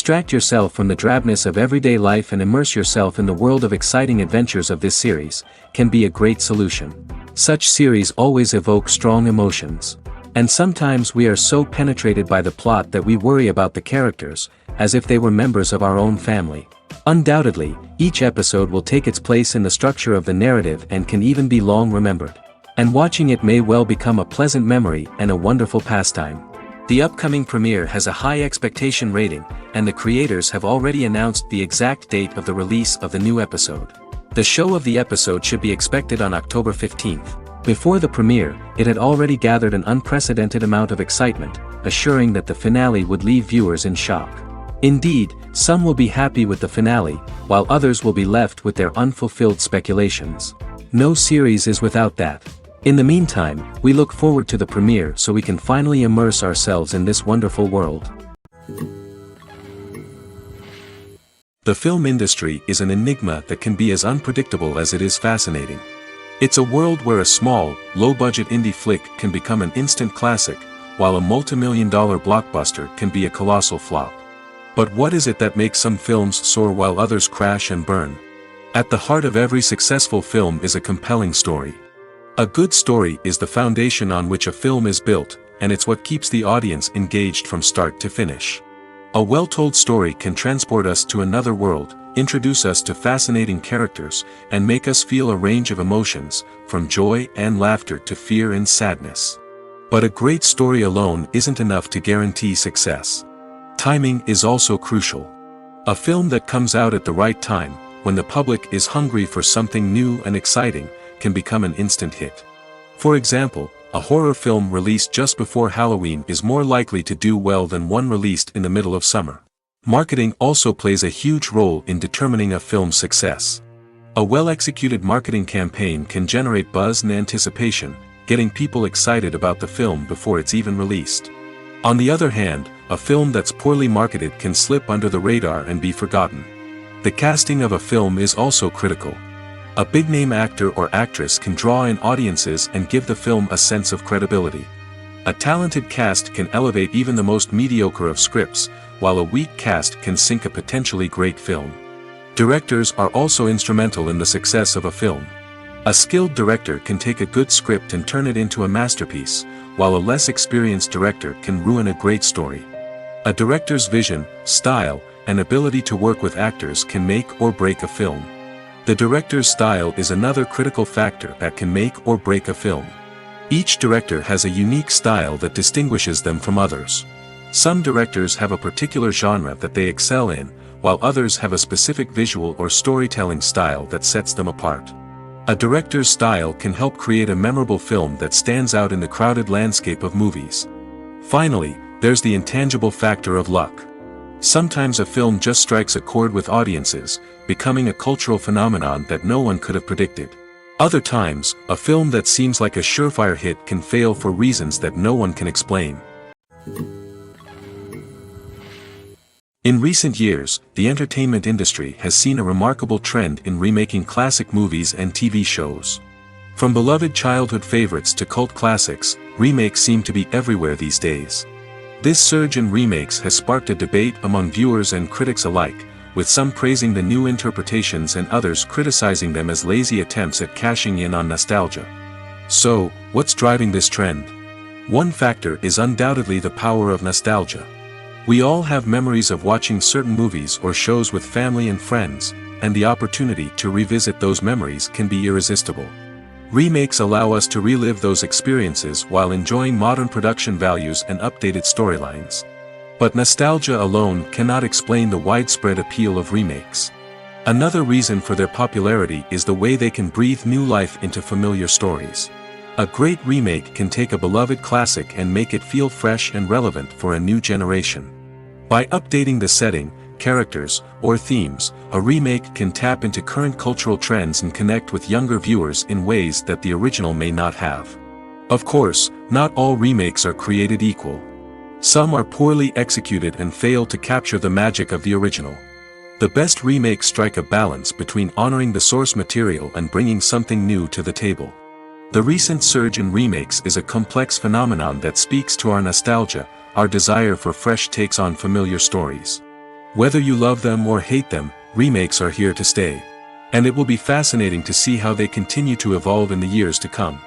Distract yourself from the drabness of everyday life and immerse yourself in the world of exciting adventures of this series, can be a great solution. Such series always evoke strong emotions. And sometimes we are so penetrated by the plot that we worry about the characters, as if they were members of our own family. Undoubtedly, each episode will take its place in the structure of the narrative and can even be long remembered. And watching it may well become a pleasant memory and a wonderful pastime. The upcoming premiere has a high expectation rating, and the creators have already announced the exact date of the release of the new episode. The show of the episode should be expected on October 15th. Before the premiere, it had already gathered an unprecedented amount of excitement, assuring that the finale would leave viewers in shock. Indeed, some will be happy with the finale, while others will be left with their unfulfilled speculations. No series is without that. In the meantime, we look forward to the premiere so we can finally immerse ourselves in this wonderful world. The film industry is an enigma that can be as unpredictable as it is fascinating. It's a world where a small, low-budget indie flick can become an instant classic, while a multi-million-dollar blockbuster can be a colossal flop. But what is it that makes some films soar while others crash and burn? At the heart of every successful film is a compelling story. A good story is the foundation on which a film is built, and it's what keeps the audience engaged from start to finish. A well-told story can transport us to another world, introduce us to fascinating characters, and make us feel a range of emotions, from joy and laughter to fear and sadness. But a great story alone isn't enough to guarantee success. Timing is also crucial. A film that comes out at the right time, when the public is hungry for something new and exciting, can become an instant hit. For example, a horror film released just before Halloween is more likely to do well than one released in the middle of summer. Marketing also plays a huge role in determining a film's success. A well-executed marketing campaign can generate buzz and anticipation, getting people excited about the film before it's even released. On the other hand, a film that's poorly marketed can slip under the radar and be forgotten. The casting of a film is also critical. A big-name actor or actress can draw in audiences and give the film a sense of credibility. A talented cast can elevate even the most mediocre of scripts, while a weak cast can sink a potentially great film. Directors are also instrumental in the success of a film. A skilled director can take a good script and turn it into a masterpiece, while a less experienced director can ruin a great story. A director's vision, style, and ability to work with actors can make or break a film. The director's style is another critical factor that can make or break a film. Each director has a unique style that distinguishes them from others. Some directors have a particular genre that they excel in, while others have a specific visual or storytelling style that sets them apart. A director's style can help create a memorable film that stands out in the crowded landscape of movies. Finally, there's the intangible factor of luck. Sometimes a film just strikes a chord with audiences, becoming a cultural phenomenon that no one could have predicted. Other times, a film that seems like a surefire hit can fail for reasons that no one can explain. In recent years, the entertainment industry has seen a remarkable trend in remaking classic movies and TV shows. From beloved childhood favorites to cult classics, remakes seem to be everywhere these days. This surge in remakes has sparked a debate among viewers and critics alike, with some praising the new interpretations and others criticizing them as lazy attempts at cashing in on nostalgia. So, what's driving this trend? One factor is undoubtedly the power of nostalgia. We all have memories of watching certain movies or shows with family and friends, and the opportunity to revisit those memories can be irresistible. Remakes allow us to relive those experiences while enjoying modern production values and updated storylines. But nostalgia alone cannot explain the widespread appeal of remakes. Another reason for their popularity is the way they can breathe new life into familiar stories. A great remake can take a beloved classic and make it feel fresh and relevant for a new generation. By updating the setting, characters, or themes, a remake can tap into current cultural trends and connect with younger viewers in ways that the original may not have. Of course, not all remakes are created equal. Some are poorly executed and fail to capture the magic of the original. The best remakes strike a balance between honoring the source material and bringing something new to the table. The recent surge in remakes is a complex phenomenon that speaks to our nostalgia, our desire for fresh takes on familiar stories. Whether you love them or hate them, remakes are here to stay. And it will be fascinating to see how they continue to evolve in the years to come.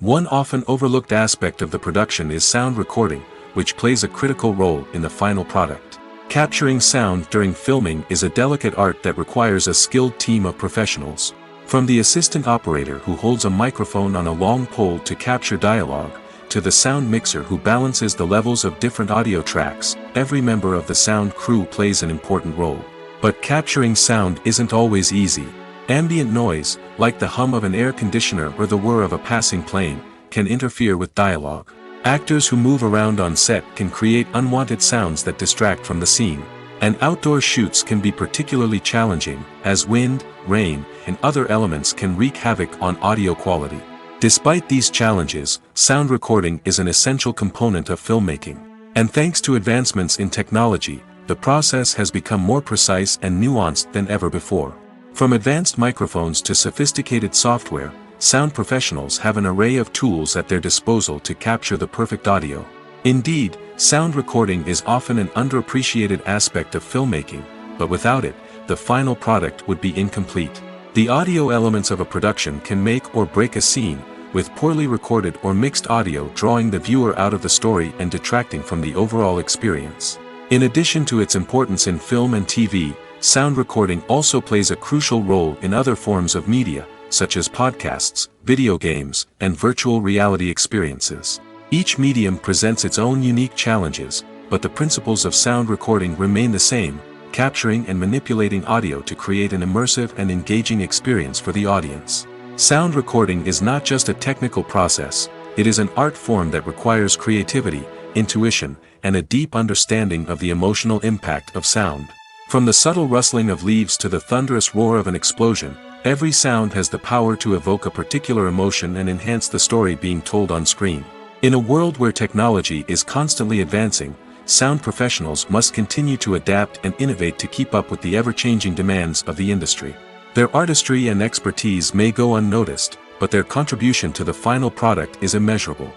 One often overlooked aspect of the production is sound recording, which plays a critical role in the final product. Capturing sound during filming is a delicate art that requires a skilled team of professionals. From the assistant operator who holds a microphone on a long pole to capture dialogue, to the sound mixer who balances the levels of different audio tracks, every member of the sound crew plays an important role. But capturing sound isn't always easy. Ambient noise, like the hum of an air conditioner or the whir of a passing plane, can interfere with dialogue. Actors who move around on set can create unwanted sounds that distract from the scene. And outdoor shoots can be particularly challenging, as wind, rain, and other elements can wreak havoc on audio quality. Despite these challenges, sound recording is an essential component of filmmaking. And thanks to advancements in technology, the process has become more precise and nuanced than ever before. From advanced microphones to sophisticated software, sound professionals have an array of tools at their disposal to capture the perfect audio. Indeed, sound recording is often an underappreciated aspect of filmmaking, but without it, the final product would be incomplete. The audio elements of a production can make or break a scene, with poorly recorded or mixed audio drawing the viewer out of the story and detracting from the overall experience. In addition to its importance in film and TV, sound recording also plays a crucial role in other forms of media, such as podcasts, video games, and virtual reality experiences. Each medium presents its own unique challenges, but the principles of sound recording remain the same: capturing and manipulating audio to create an immersive and engaging experience for the audience. Sound recording is not just a technical process, it is an art form that requires creativity, intuition, and a deep understanding of the emotional impact of sound. From the subtle rustling of leaves to the thunderous roar of an explosion, every sound has the power to evoke a particular emotion and enhance the story being told on screen. In a world where technology is constantly advancing, sound professionals must continue to adapt and innovate to keep up with the ever-changing demands of the industry. Their artistry and expertise may go unnoticed, but their contribution to the final product is immeasurable.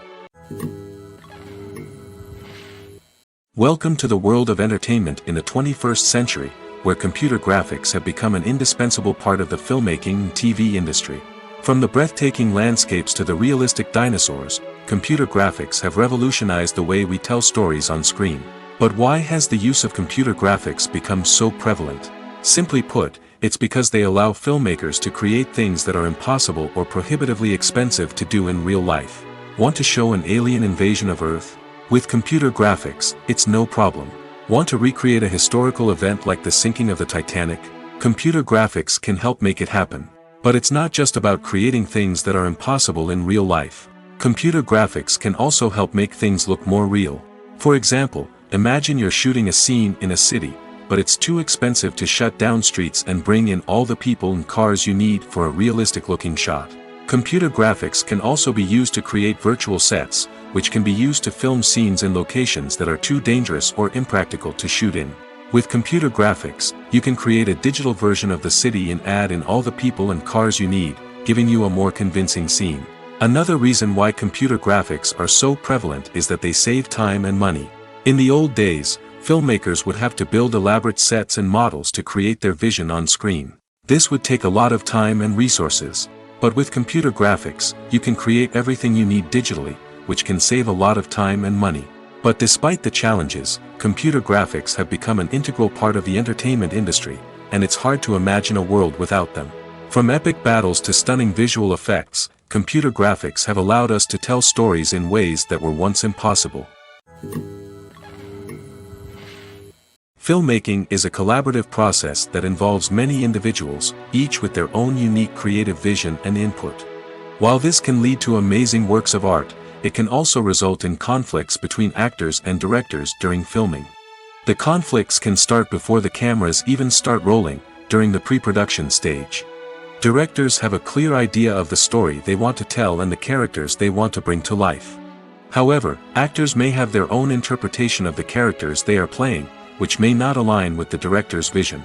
Welcome to the world of entertainment in the 21st century, where computer graphics have become an indispensable part of the filmmaking and TV industry. From the breathtaking landscapes to the realistic dinosaurs, computer graphics have revolutionized the way we tell stories on screen. But why has the use of computer graphics become so prevalent? Simply put, it's because they allow filmmakers to create things that are impossible or prohibitively expensive to do in real life. Want to show an alien invasion of Earth? With computer graphics, it's no problem. Want to recreate a historical event like the sinking of the Titanic? Computer graphics can help make it happen. But it's not just about creating things that are impossible in real life. Computer graphics can also help make things look more real. For example, imagine you're shooting a scene in a city, but it's too expensive to shut down streets and bring in all the people and cars you need for a realistic-looking shot. Computer graphics can also be used to create virtual sets, which can be used to film scenes in locations that are too dangerous or impractical to shoot in. With computer graphics, you can create a digital version of the city and add in all the people and cars you need, giving you a more convincing scene. Another reason why computer graphics are so prevalent is that they save time and money. In the old days, filmmakers would have to build elaborate sets and models to create their vision on screen. This would take a lot of time and resources. But with computer graphics, you can create everything you need digitally, which can save a lot of time and money. But despite the challenges, computer graphics have become an integral part of the entertainment industry, and it's hard to imagine a world without them. From epic battles to stunning visual effects, computer graphics have allowed us to tell stories in ways that were once impossible. Filmmaking is a collaborative process that involves many individuals, each with their own unique creative vision and input. While this can lead to amazing works of art, it can also result in conflicts between actors and directors during filming. The conflicts can start before the cameras even start rolling, during the pre-production stage. Directors have a clear idea of the story they want to tell and the characters they want to bring to life. However, actors may have their own interpretation of the characters they are playing, which may not align with the director's vision.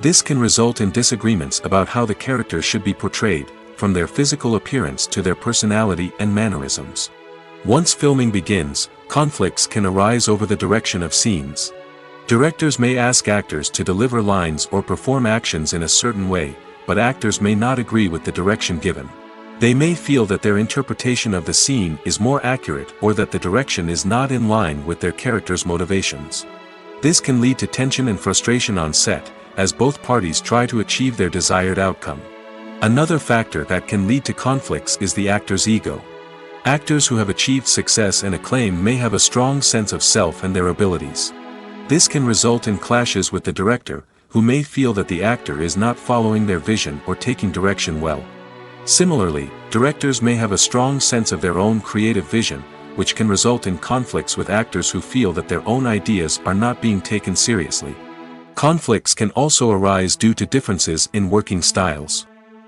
This can result in disagreements about how the characters should be portrayed, from their physical appearance to their personality and mannerisms. Once filming begins, conflicts can arise over the direction of scenes. Directors may ask actors to deliver lines or perform actions in a certain way, but actors may not agree with the direction given. They may feel that their interpretation of the scene is more accurate or that the direction is not in line with their character's motivations. This can lead to tension and frustration on set, as both parties try to achieve their desired outcome. Another factor that can lead to conflicts is the actor's ego. Actors who have achieved success and acclaim may have a strong sense of self and their abilities. This can result in clashes with the director, who may feel that the actor is not following their vision or taking direction well. Similarly, directors may have a strong sense of their own creative vision, which can result in conflicts with actors who feel that their own ideas are not being taken seriously. Conflicts can also arise due to differences in working styles.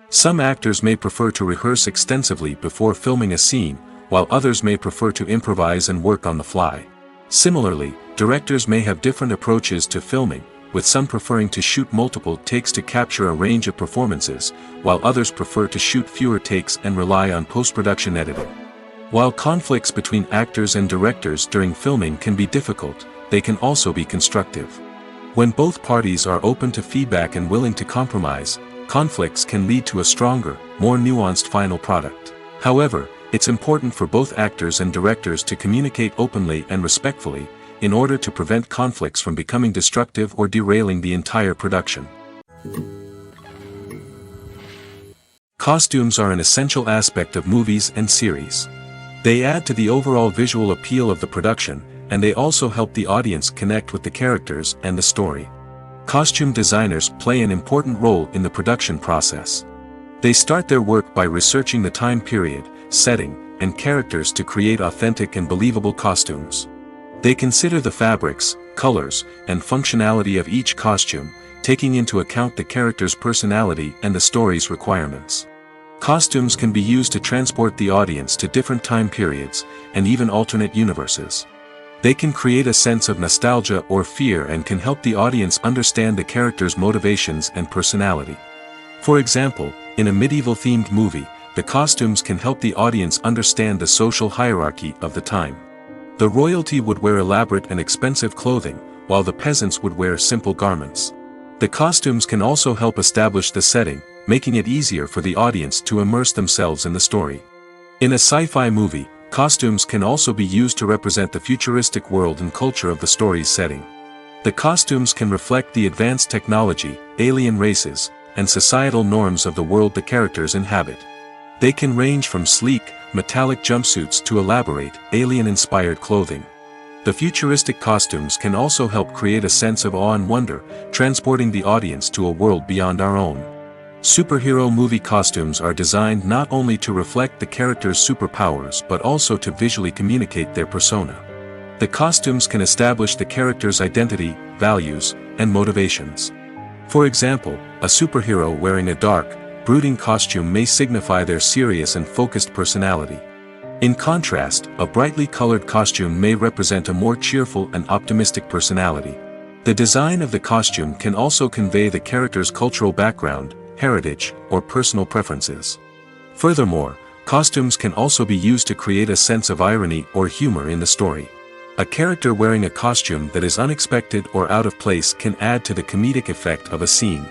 Some actors may prefer to rehearse extensively before filming a scene, while others may prefer to improvise and work on the fly. Similarly, directors may have different approaches to filming, with some preferring to shoot multiple takes to capture a range of performances, while others prefer to shoot fewer takes and rely on post-production editing. While conflicts between actors and directors during filming can be difficult, they can also be constructive. When both parties are open to feedback and willing to compromise, conflicts can lead to a stronger, more nuanced final product. However, it's important for both actors and directors to communicate openly and respectfully, in order to prevent conflicts from becoming destructive or derailing the entire production. Costumes are an essential aspect of movies and series. They add to the overall visual appeal of the production, and they also help the audience connect with the characters and the story. Costume designers play an important role in the production process. They start their work by researching the time period, setting, and characters to create authentic and believable costumes. They consider the fabrics, colors, and functionality of each costume, taking into account the character's personality and the story's requirements. Costumes can be used to transport the audience to different time periods, and even alternate universes. They can create a sense of nostalgia or fear and can help the audience understand the character's motivations and personality. For example, in a medieval-themed movie, the costumes can help the audience understand the social hierarchy of the time. The royalty would wear elaborate and expensive clothing, while the peasants would wear simple garments. The costumes can also help establish the setting, making it easier for the audience to immerse themselves in the story. In a sci-fi movie, costumes can also be used to represent the futuristic world and culture of the story's setting. The costumes can reflect the advanced technology, alien races, and societal norms of the world the characters inhabit. They can range from sleek, metallic jumpsuits to elaborate, alien-inspired clothing. The futuristic costumes can also help create a sense of awe and wonder, transporting the audience to a world beyond our own. Superhero movie costumes are designed not only to reflect the character's superpowers but also to visually communicate their persona. The costumes can establish the character's identity, values, and motivations. For example, a superhero wearing a dark, brooding costume may signify their serious and focused personality. In contrast, a brightly colored costume may represent a more cheerful and optimistic personality. The design of the costume can also convey the character's cultural background, heritage, or personal preferences. Furthermore, costumes can also be used to create a sense of irony or humor in the story. A character wearing a costume that is unexpected or out of place can add to the comedic effect of a scene.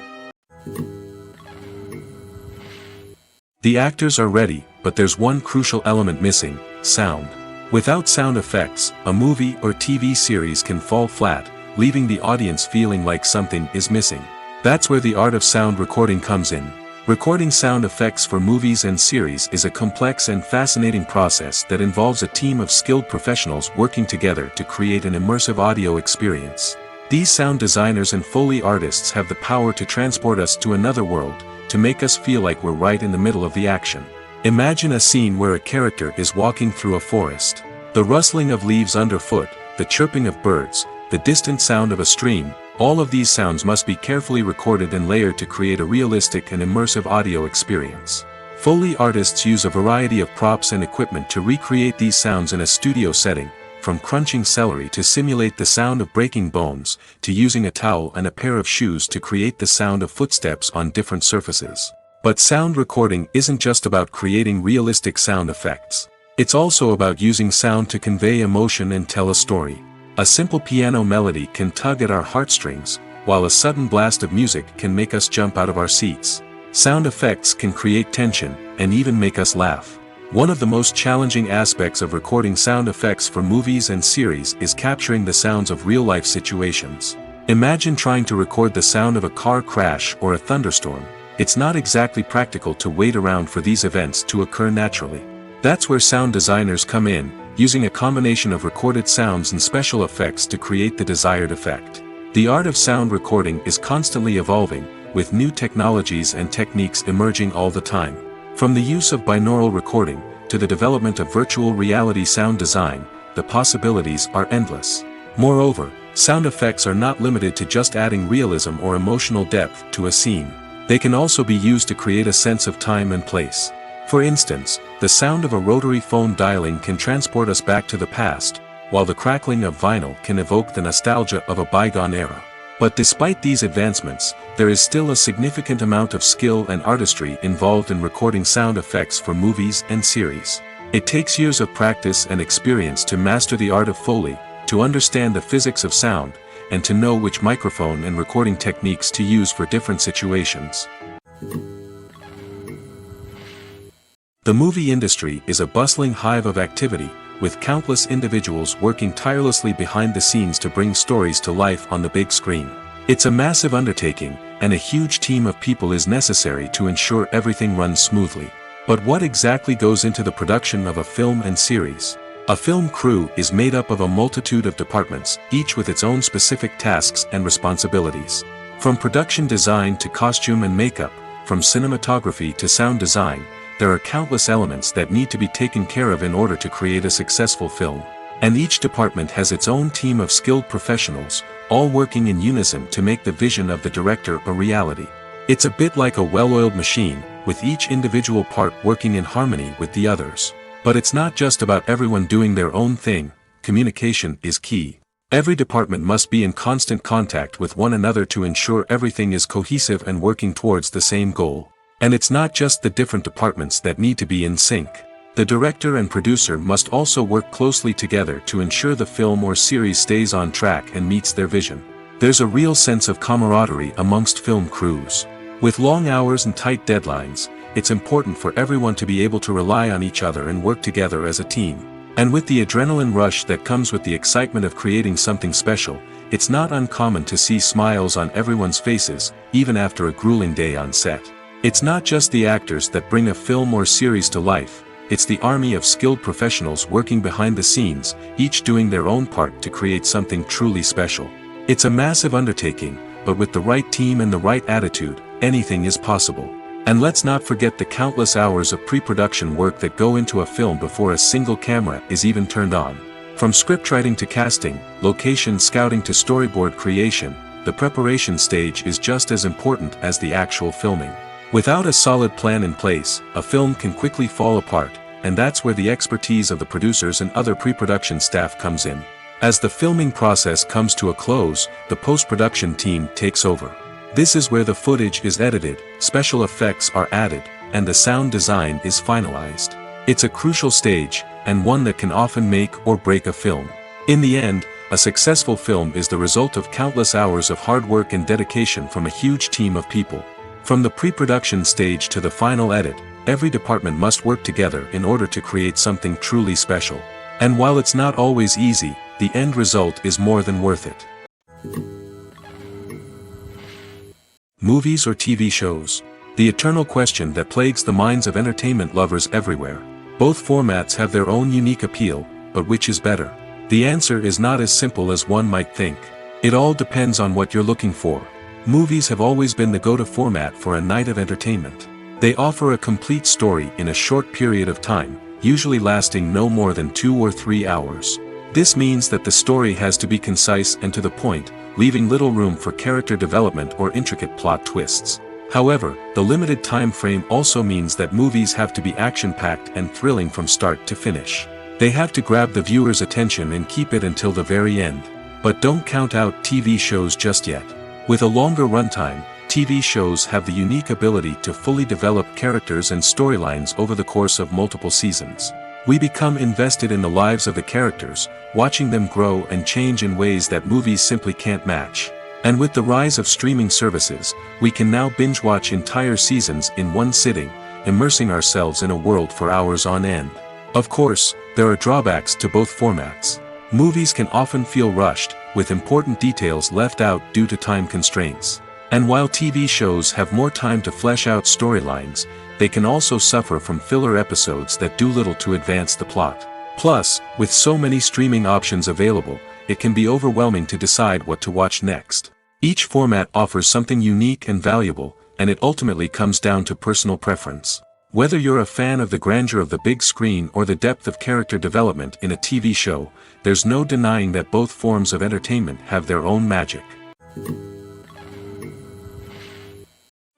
The actors are ready, but there's one crucial element missing: sound. Without sound effects, a movie or TV series can fall flat, leaving the audience feeling like something is missing. That's where the art of sound recording comes in. Recording sound effects for movies and series is a complex and fascinating process that involves a team of skilled professionals working together to create an immersive audio experience. These sound designers and Foley artists have the power to transport us to another world, to make us feel like we're right in the middle of the action. Imagine a scene where a character is walking through a forest. The rustling of leaves underfoot, the chirping of birds, the distant sound of a stream, all of these sounds must be carefully recorded and layered to create a realistic and immersive audio experience. Foley artists use a variety of props and equipment to recreate these sounds in a studio setting, from crunching celery to simulate the sound of breaking bones, to using a towel and a pair of shoes to create the sound of footsteps on different surfaces. But sound recording isn't just about creating realistic sound effects. It's also about using sound to convey emotion and tell a story. A simple piano melody can tug at our heartstrings, while a sudden blast of music can make us jump out of our seats. Sound effects can create tension, and even make us laugh. One of the most challenging aspects of recording sound effects for movies and series is capturing the sounds of real-life situations. Imagine trying to record the sound of a car crash or a thunderstorm. It's not exactly practical to wait around for these events to occur naturally. That's where sound designers come in, using a combination of recorded sounds and special effects to create the desired effect. The art of sound recording is constantly evolving, with new technologies and techniques emerging all the time. From the use of binaural recording, to the development of virtual reality sound design, the possibilities are endless. Moreover, sound effects are not limited to just adding realism or emotional depth to a scene. They can also be used to create a sense of time and place. For instance, the sound of a rotary phone dialing can transport us back to the past, while the crackling of vinyl can evoke the nostalgia of a bygone era. But despite these advancements, there is still a significant amount of skill and artistry involved in recording sound effects for movies and series. It takes years of practice and experience to master the art of Foley, to understand the physics of sound, and to know which microphone and recording techniques to use for different situations. The movie industry is a bustling hive of activity, with countless individuals working tirelessly behind the scenes to bring stories to life on the big screen. It's a massive undertaking, and a huge team of people is necessary to ensure everything runs smoothly. But what exactly goes into the production of a film and series? A film crew is made up of a multitude of departments, each with its own specific tasks and responsibilities. From production design to costume and makeup, from cinematography to sound design, there are countless elements that need to be taken care of in order to create a successful film. And each department has its own team of skilled professionals, all working in unison to make the vision of the director a reality. It's a bit like a well-oiled machine, with each individual part working in harmony with the others. But it's not just about everyone doing their own thing. Communication is key. Every department must be in constant contact with one another to ensure everything is cohesive and working towards the same goal. And it's not just the different departments that need to be in sync. The director and producer must also work closely together to ensure the film or series stays on track and meets their vision. There's a real sense of camaraderie amongst film crews. With long hours and tight deadlines, it's important for everyone to be able to rely on each other and work together as a team. And with the adrenaline rush that comes with the excitement of creating something special, it's not uncommon to see smiles on everyone's faces, even after a grueling day on set. It's not just the actors that bring a film or series to life, it's the army of skilled professionals working behind the scenes, each doing their own part to create something truly special. It's a massive undertaking, but with the right team and the right attitude, anything is possible. And let's not forget the countless hours of pre-production work that go into a film before a single camera is even turned on. From scriptwriting to casting, location scouting to storyboard creation, the preparation stage is just as important as the actual filming. Without a solid plan in place, a film can quickly fall apart, and that's where the expertise of the producers and other pre-production staff comes in. As the filming process comes to a close, the post-production team takes over. This is where the footage is edited, special effects are added, and the sound design is finalized. It's a crucial stage, and one that can often make or break a film. In the end, a successful film is the result of countless hours of hard work and dedication from a huge team of people. From the pre-production stage to the final edit, every department must work together in order to create something truly special. And while it's not always easy, the end result is more than worth it. Movies or TV shows? The eternal question that plagues the minds of entertainment lovers everywhere. Both formats have their own unique appeal, but which is better? The answer is not as simple as one might think. It all depends on what you're looking for. Movies have always been the go-to format for a night of entertainment. They offer a complete story in a short period of time, usually lasting no more than 2 or 3 hours. This means that the story has to be concise and to the point, leaving little room for character development or intricate plot twists. However, the limited time frame also means that movies have to be action-packed and thrilling from start to finish. They have to grab the viewer's attention and keep it until the very end. But don't count out TV shows just yet. With a longer runtime, TV shows have the unique ability to fully develop characters and storylines over the course of multiple seasons. We become invested in the lives of the characters, watching them grow and change in ways that movies simply can't match. And with the rise of streaming services, we can now binge-watch entire seasons in one sitting, immersing ourselves in a world for hours on end. Of course, there are drawbacks to both formats. Movies can often feel rushed, with important details left out due to time constraints. And while TV shows have more time to flesh out storylines, they can also suffer from filler episodes that do little to advance the plot. Plus, with so many streaming options available, it can be overwhelming to decide what to watch next. Each format offers something unique and valuable, and it ultimately comes down to personal preference. Whether you're a fan of the grandeur of the big screen or the depth of character development in a TV show, there's no denying that both forms of entertainment have their own magic.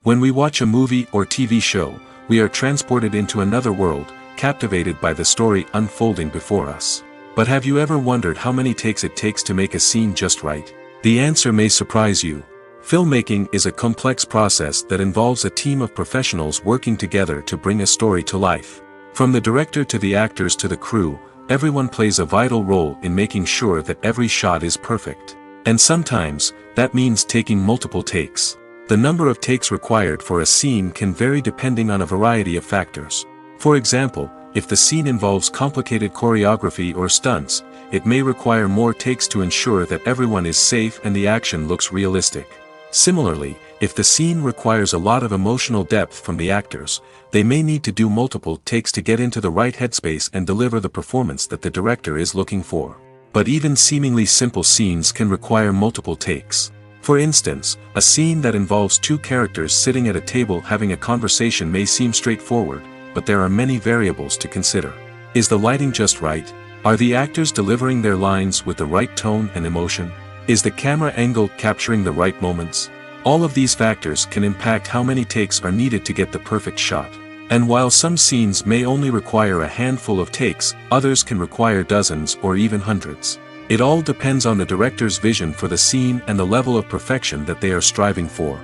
When we watch a movie or TV show, we are transported into another world, captivated by the story unfolding before us. But have you ever wondered how many takes it takes to make a scene just right? The answer may surprise you. Filmmaking is a complex process that involves a team of professionals working together to bring a story to life. From the director to the actors to the crew, everyone plays a vital role in making sure that every shot is perfect. And sometimes, that means taking multiple takes. The number of takes required for a scene can vary depending on a variety of factors. For example, if the scene involves complicated choreography or stunts, it may require more takes to ensure that everyone is safe and the action looks realistic. Similarly, if the scene requires a lot of emotional depth from the actors, they may need to do multiple takes to get into the right headspace and deliver the performance that the director is looking for. But even seemingly simple scenes can require multiple takes. For instance, a scene that involves 2 characters sitting at a table having a conversation may seem straightforward, but there are many variables to consider. Is the lighting just right? Are the actors delivering their lines with the right tone and emotion? Is the camera angle capturing the right moments? All of these factors can impact how many takes are needed to get the perfect shot. And while some scenes may only require a handful of takes, others can require dozens or even hundreds. It all depends on the director's vision for the scene and the level of perfection that they are striving for.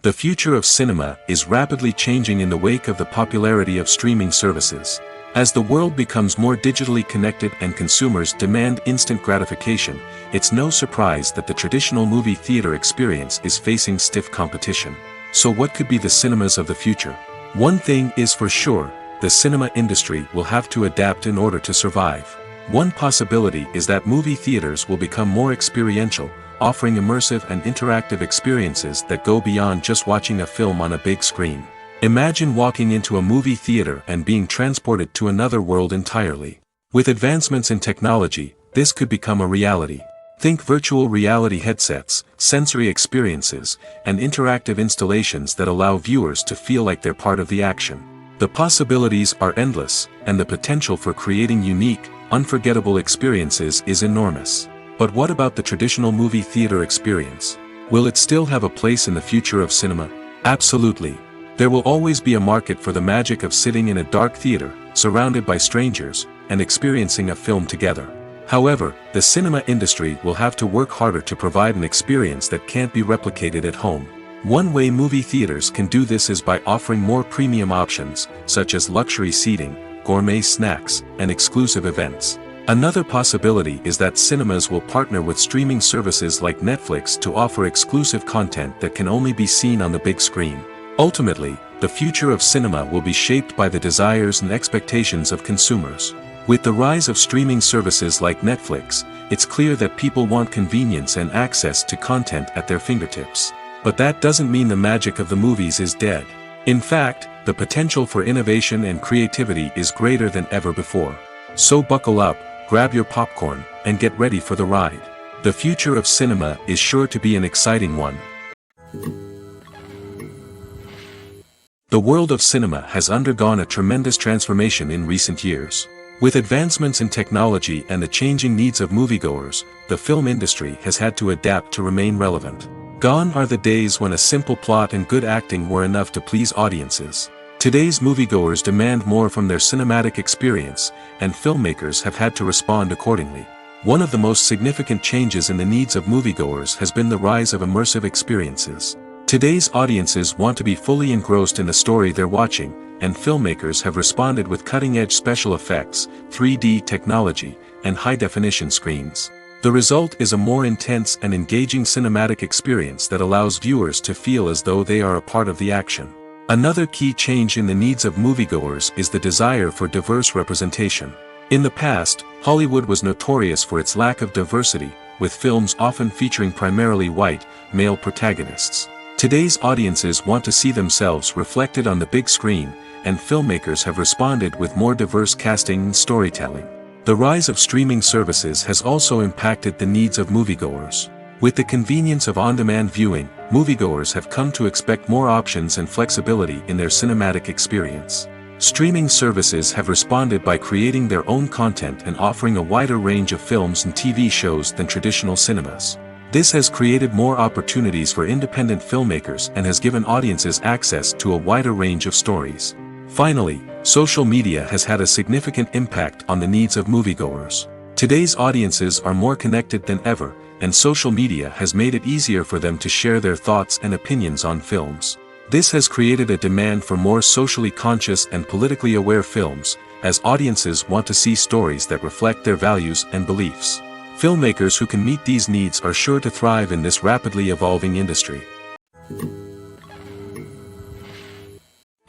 The future of cinema is rapidly changing in the wake of the popularity of streaming services. As the world becomes more digitally connected and consumers demand instant gratification, it's no surprise that the traditional movie theater experience is facing stiff competition. So what could be the cinemas of the future? One thing is for sure, the cinema industry will have to adapt in order to survive. One possibility is that movie theaters will become more experiential, offering immersive and interactive experiences that go beyond just watching a film on a big screen. Imagine walking into a movie theater and being transported to another world entirely. With advancements in technology, this could become a reality. Think virtual reality headsets, sensory experiences, and interactive installations that allow viewers to feel like they're part of the action. The possibilities are endless, and the potential for creating unique, unforgettable experiences is enormous. But what about the traditional movie theater experience? Will it still have a place in the future of cinema? Absolutely. There will always be a market for the magic of sitting in a dark theater, surrounded by strangers, and experiencing a film together. However, the cinema industry will have to work harder to provide an experience that can't be replicated at home. One way movie theaters can do this is by offering more premium options, such as luxury seating, gourmet snacks, and exclusive events. Another possibility is that cinemas will partner with streaming services like Netflix to offer exclusive content that can only be seen on the big screen. Ultimately, the future of cinema will be shaped by the desires and expectations of consumers. With the rise of streaming services like Netflix, it's clear that people want convenience and access to content at their fingertips. But that doesn't mean the magic of the movies is dead. In fact, the potential for innovation and creativity is greater than ever before. So buckle up, grab your popcorn, and get ready for the ride. The future of cinema is sure to be an exciting one. The world of cinema has undergone a tremendous transformation in recent years. With advancements in technology and the changing needs of moviegoers, the film industry has had to adapt to remain relevant. Gone are the days when a simple plot and good acting were enough to please audiences. Today's moviegoers demand more from their cinematic experience, and filmmakers have had to respond accordingly. One of the most significant changes in the needs of moviegoers has been the rise of immersive experiences. Today's audiences want to be fully engrossed in the story they're watching, and filmmakers have responded with cutting-edge special effects, 3D technology, and high-definition screens. The result is a more intense and engaging cinematic experience that allows viewers to feel as though they are a part of the action. Another key change in the needs of moviegoers is the desire for diverse representation. In the past, Hollywood was notorious for its lack of diversity, with films often featuring primarily white, male protagonists. Today's audiences want to see themselves reflected on the big screen, and filmmakers have responded with more diverse casting and storytelling. The rise of streaming services has also impacted the needs of moviegoers. With the convenience of on-demand viewing, moviegoers have come to expect more options and flexibility in their cinematic experience. Streaming services have responded by creating their own content and offering a wider range of films and TV shows than traditional cinemas. This has created more opportunities for independent filmmakers and has given audiences access to a wider range of stories. Finally, social media has had a significant impact on the needs of moviegoers. Today's audiences are more connected than ever, and social media has made it easier for them to share their thoughts and opinions on films. This has created a demand for more socially conscious and politically aware films, as audiences want to see stories that reflect their values and beliefs. Filmmakers who can meet these needs are sure to thrive in this rapidly evolving industry.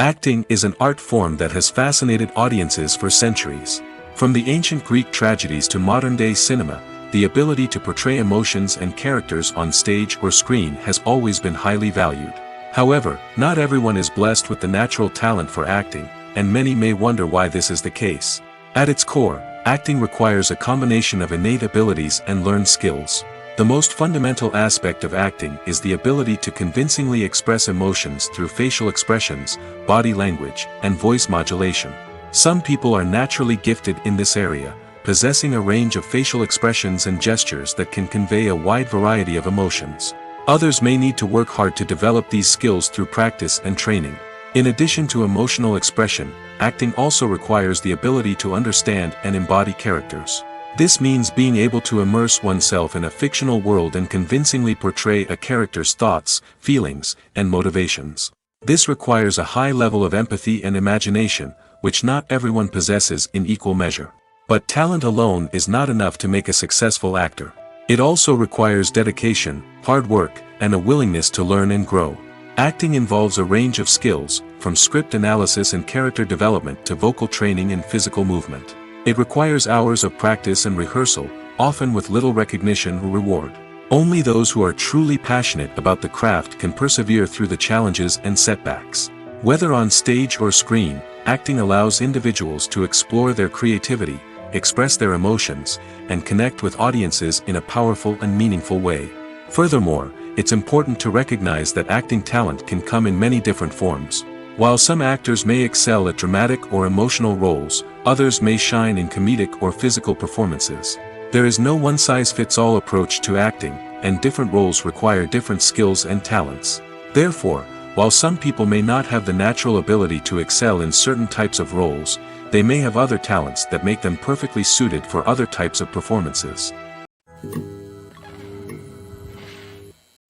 Acting is an art form that has fascinated audiences for centuries. From the ancient Greek tragedies to modern-day cinema, the ability to portray emotions and characters on stage or screen has always been highly valued. However, not everyone is blessed with the natural talent for acting, and many may wonder why this is the case. At its core, acting requires a combination of innate abilities and learned skills. The most fundamental aspect of acting is the ability to convincingly express emotions through facial expressions, body language, and voice modulation. Some people are naturally gifted in this area, possessing a range of facial expressions and gestures that can convey a wide variety of emotions. Others may need to work hard to develop these skills through practice and training. In addition to emotional expression, acting also requires the ability to understand and embody characters. This means being able to immerse oneself in a fictional world and convincingly portray a character's thoughts, feelings, and motivations. This requires a high level of empathy and imagination, which not everyone possesses in equal measure. But talent alone is not enough to make a successful actor. It also requires dedication, hard work, and a willingness to learn and grow. Acting involves a range of skills, from script analysis and character development to vocal training and physical movement. It requires hours of practice and rehearsal, often with little recognition or reward. Only those who are truly passionate about the craft can persevere through the challenges and setbacks. Whether on stage or screen, acting allows individuals to explore their creativity, express their emotions, and connect with audiences in a powerful and meaningful way. Furthermore, it's important to recognize that acting talent can come in many different forms. While some actors may excel at dramatic or emotional roles, others may shine in comedic or physical performances. There is no one-size-fits-all approach to acting, and different roles require different skills and talents. Therefore, while some people may not have the natural ability to excel in certain types of roles, they may have other talents that make them perfectly suited for other types of performances.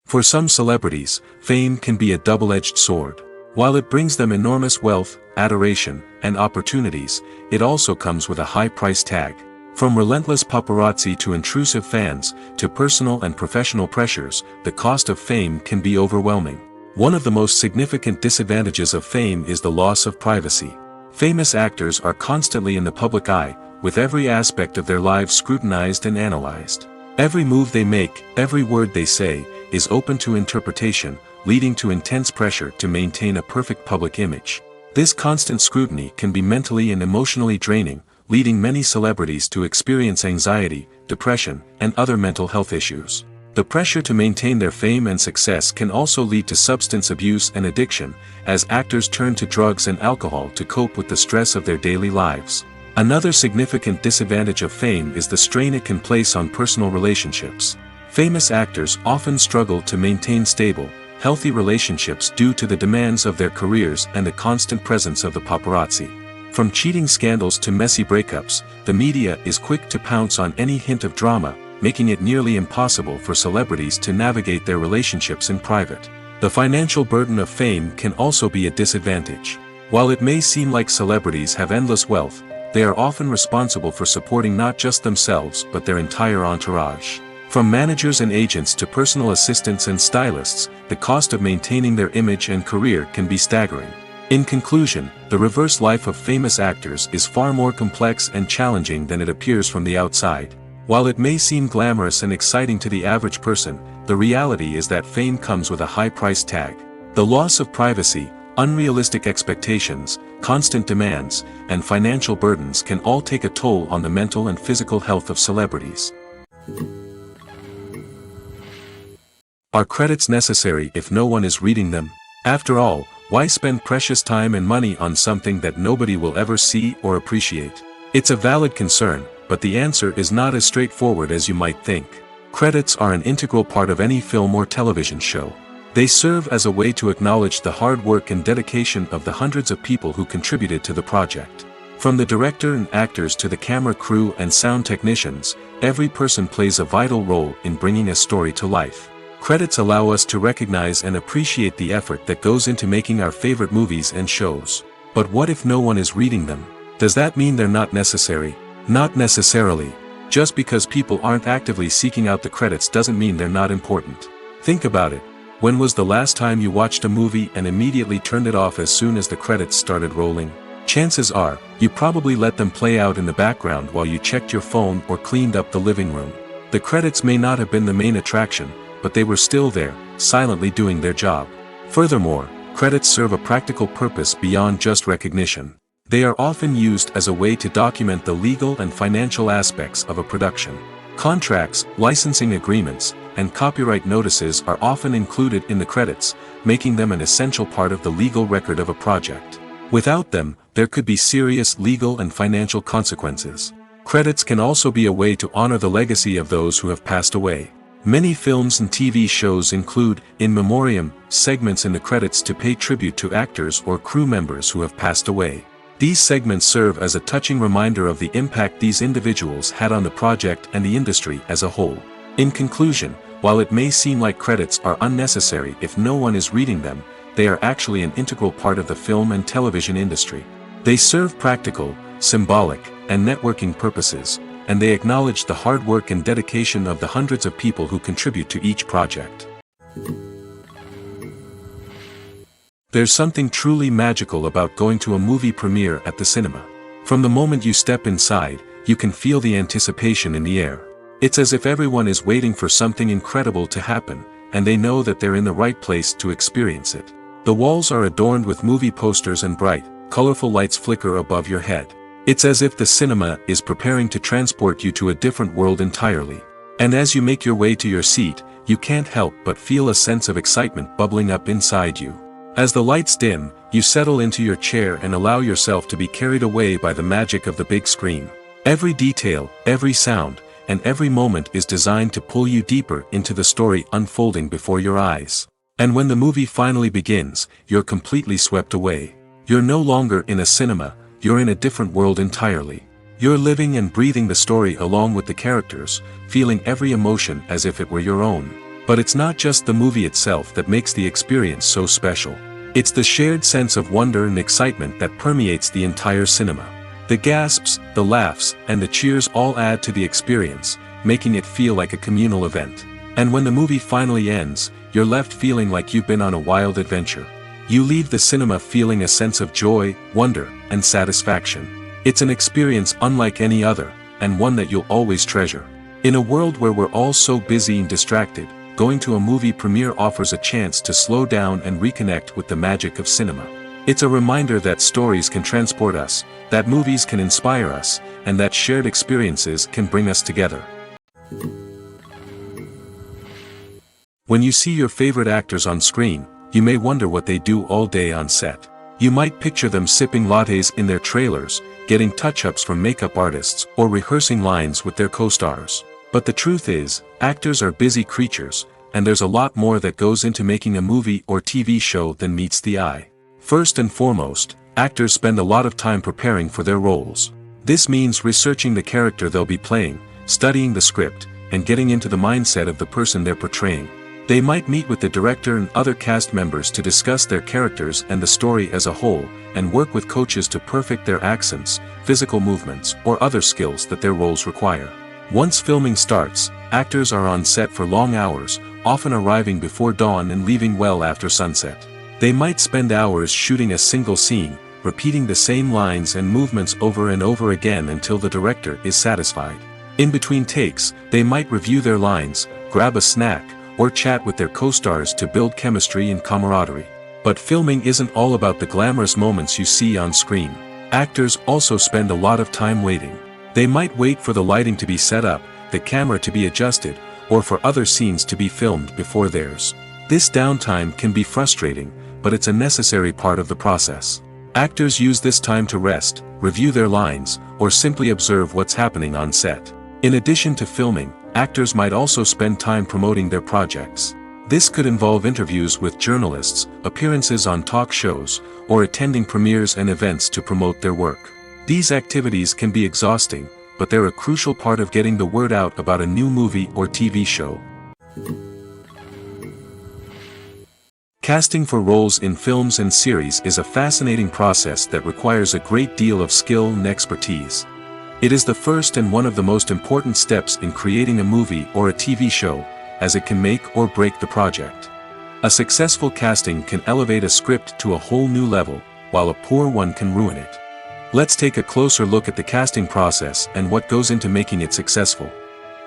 For some celebrities, fame can be a double-edged sword. While it brings them enormous wealth, adoration, and opportunities, it also comes with a high price tag. From relentless paparazzi to intrusive fans, to personal and professional pressures, the cost of fame can be overwhelming. One of the most significant disadvantages of fame is the loss of privacy. Famous actors are constantly in the public eye, with every aspect of their lives scrutinized and analyzed. Every move they make, every word they say, is open to interpretation, leading to intense pressure to maintain a perfect public image. This constant scrutiny can be mentally and emotionally draining, leading many celebrities to experience anxiety, depression, and other mental health issues. The pressure to maintain their fame and success can also lead to substance abuse and addiction, as actors turn to drugs and alcohol to cope with the stress of their daily lives. Another significant disadvantage of fame is the strain it can place on personal relationships. Famous actors often struggle to maintain stable, healthy relationships due to the demands of their careers and the constant presence of the paparazzi. From cheating scandals to messy breakups, the media is quick to pounce on any hint of drama, making it nearly impossible for celebrities to navigate their relationships in private. The financial burden of fame can also be a disadvantage. While it may seem like celebrities have endless wealth, they are often responsible for supporting not just themselves but their entire entourage. From managers and agents to personal assistants and stylists, the cost of maintaining their image and career can be staggering. In conclusion, the reverse life of famous actors is far more complex and challenging than it appears from the outside. While it may seem glamorous and exciting to the average person, the reality is that fame comes with a high price tag. The loss of privacy, unrealistic expectations, constant demands, and financial burdens can all take a toll on the mental and physical health of celebrities. Are credits necessary if no one is reading them? After all, why spend precious time and money on something that nobody will ever see or appreciate? It's a valid concern, but the answer is not as straightforward as you might think. Credits are an integral part of any film or television show. They serve as a way to acknowledge the hard work and dedication of the hundreds of people who contributed to the project. From the director and actors to the camera crew and sound technicians, every person plays a vital role in bringing a story to life. Credits allow us to recognize and appreciate the effort that goes into making our favorite movies and shows. But what if no one is reading them? Does that mean they're not necessary? Not necessarily. Just because people aren't actively seeking out the credits doesn't mean they're not important. Think about it. When was the last time you watched a movie and immediately turned it off as soon as the credits started rolling? Chances are, you probably let them play out in the background while you checked your phone or cleaned up the living room. The credits may not have been the main attraction, but they were still there, silently doing their job. Furthermore, credits serve a practical purpose beyond just recognition. They are often used as a way to document the legal and financial aspects of a production. Contracts, licensing agreements, and copyright notices are often included in the credits, making them an essential part of the legal record of a project. Without them, there could be serious legal and financial consequences. Credits can also be a way to honor the legacy of those who have passed away. Many films and TV shows include, in memoriam, segments in the credits to pay tribute to actors or crew members who have passed away. These segments serve as a touching reminder of the impact these individuals had on the project and the industry as a whole. In conclusion, while it may seem like credits are unnecessary if no one is reading them, they are actually an integral part of the film and television industry. They serve practical, symbolic, and networking purposes, and they acknowledge the hard work and dedication of the hundreds of people who contribute to each project. There's something truly magical about going to a movie premiere at the cinema. From the moment you step inside, you can feel the anticipation in the air. It's as if everyone is waiting for something incredible to happen, and they know that they're in the right place to experience it. The walls are adorned with movie posters and bright, colorful lights flicker above your head. It's as if the cinema is preparing to transport you to a different world entirely. And as you make your way to your seat, you can't help but feel a sense of excitement bubbling up inside you. As the lights dim, you settle into your chair and allow yourself to be carried away by the magic of the big screen. Every detail, every sound, and every moment is designed to pull you deeper into the story unfolding before your eyes. And when the movie finally begins, you're completely swept away. You're no longer in a cinema, you're in a different world entirely. You're living and breathing the story along with the characters, feeling every emotion as if it were your own. But it's not just the movie itself that makes the experience so special. It's the shared sense of wonder and excitement that permeates the entire cinema. The gasps, the laughs, and the cheers all add to the experience, making it feel like a communal event. And when the movie finally ends, you're left feeling like you've been on a wild adventure. You leave the cinema feeling a sense of joy, wonder, and satisfaction. It's an experience unlike any other, and one that you'll always treasure. In a world where we're all so busy and distracted, going to a movie premiere offers a chance to slow down and reconnect with the magic of cinema. It's a reminder that stories can transport us, that movies can inspire us, and that shared experiences can bring us together. When you see your favorite actors on screen, you may wonder what they do all day on set. You might picture them sipping lattes in their trailers, getting touch-ups from makeup artists, or rehearsing lines with their co-stars. But the truth is, actors are busy creatures, and there's a lot more that goes into making a movie or TV show than meets the eye. First and foremost, actors spend a lot of time preparing for their roles. This means researching the character they'll be playing, studying the script, and getting into the mindset of the person they're portraying. They might meet with the director and other cast members to discuss their characters and the story as a whole, and work with coaches to perfect their accents, physical movements, or other skills that their roles require. Once filming starts, actors are on set for long hours, often arriving before dawn and leaving well after sunset. They might spend hours shooting a single scene, repeating the same lines and movements over and over again until the director is satisfied. In between takes, they might review their lines, grab a snack, or chat with their co-stars to build chemistry and camaraderie. But filming isn't all about the glamorous moments you see on screen. Actors also spend a lot of time waiting. They might wait for the lighting to be set up, the camera to be adjusted, or for other scenes to be filmed before theirs. This downtime can be frustrating, but it's a necessary part of the process. Actors use this time to rest, review their lines, or simply observe what's happening on set. In addition to filming, actors might also spend time promoting their projects. This could involve interviews with journalists, appearances on talk shows, or attending premieres and events to promote their work. These activities can be exhausting, but they're a crucial part of getting the word out about a new movie or TV show. Casting for roles in films and series is a fascinating process that requires a great deal of skill and expertise. It is the first and one of the most important steps in creating a movie or a TV show, as it can make or break the project. A successful casting can elevate a script to a whole new level, while a poor one can ruin it. Let's take a closer look at the casting process and what goes into making it successful.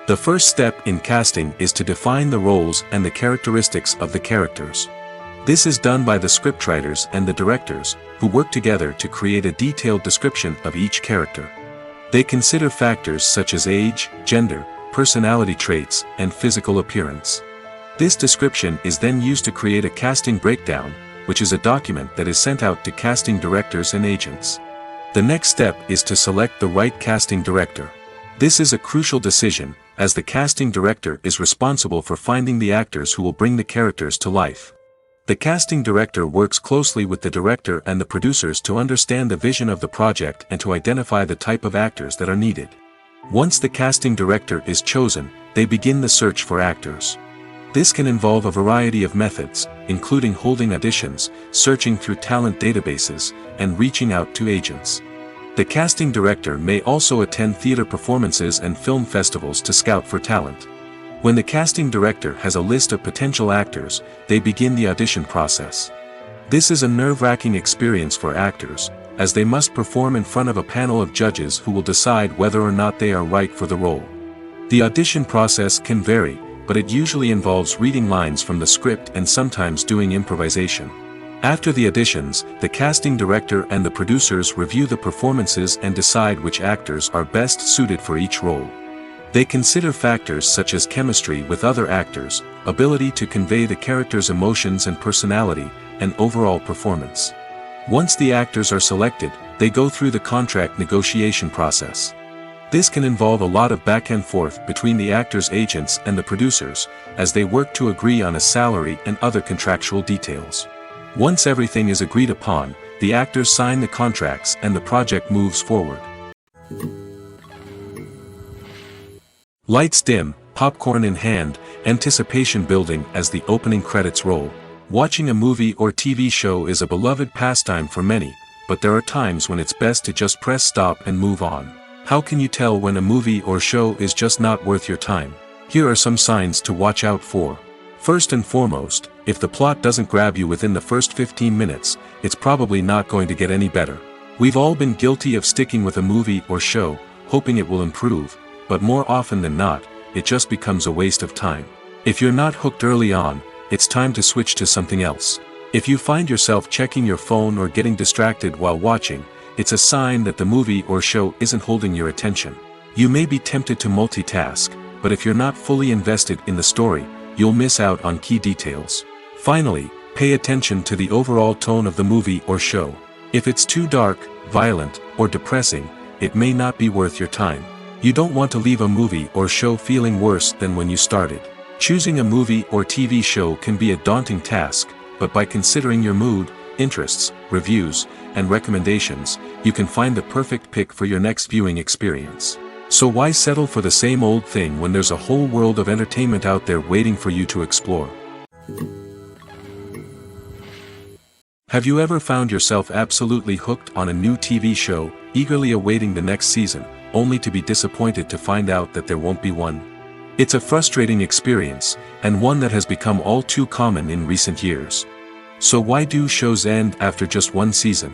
The first step in casting is to define the roles and the characteristics of the characters. This is done by the scriptwriters and the directors, who work together to create a detailed description of each character. They consider factors such as age, gender, personality traits, and physical appearance. This description is then used to create a casting breakdown, which is a document that is sent out to casting directors and agents. The next step is to select the right casting director. This is a crucial decision, as the casting director is responsible for finding the actors who will bring the characters to life. The casting director works closely with the director and the producers to understand the vision of the project and to identify the type of actors that are needed. Once the casting director is chosen, they begin the search for actors. This can involve a variety of methods, including holding auditions, searching through talent databases, and reaching out to agents. The casting director may also attend theater performances and film festivals to scout for talent. When the casting director has a list of potential actors, they begin the audition process. This is a nerve-wracking experience for actors, as they must perform in front of a panel of judges who will decide whether or not they are right for the role. The audition process can vary, but it usually involves reading lines from the script and sometimes doing improvisation. After the auditions, the casting director and the producers review the performances and decide which actors are best suited for each role. They consider factors such as chemistry with other actors, ability to convey the character's emotions and personality, and overall performance. Once the actors are selected, they go through the contract negotiation process. This can involve a lot of back and forth between the actors' agents and the producers, as they work to agree on a salary and other contractual details. Once everything is agreed upon, the actors sign the contracts and the project moves forward. Lights dim, popcorn in hand, anticipation building as the opening credits roll. Watching a movie or TV show is a beloved pastime for many, but there are times when it's best to just press stop and move on. How can you tell when a movie or show is just not worth your time? Here are some signs to watch out for. First and foremost, if the plot doesn't grab you within the first 15 minutes, it's probably not going to get any better. We've all been guilty of sticking with a movie or show, hoping it will improve, but more often than not, it just becomes a waste of time. If you're not hooked early on, it's time to switch to something else. If you find yourself checking your phone or getting distracted while watching, it's a sign that the movie or show isn't holding your attention. You may be tempted to multitask, but if you're not fully invested in the story, you'll miss out on key details. Finally, pay attention to the overall tone of the movie or show. If it's too dark, violent, or depressing, it may not be worth your time. You don't want to leave a movie or show feeling worse than when you started. Choosing a movie or TV show can be a daunting task, but by considering your mood, interests, reviews, and recommendations, you can find the perfect pick for your next viewing experience. So why settle for the same old thing when there's a whole world of entertainment out there waiting for you to explore? Have you ever found yourself absolutely hooked on a new TV show, eagerly awaiting the next season, only to be disappointed to find out that there won't be one? It's a frustrating experience, and one that has become all too common in recent years. So why do shows end after just one season?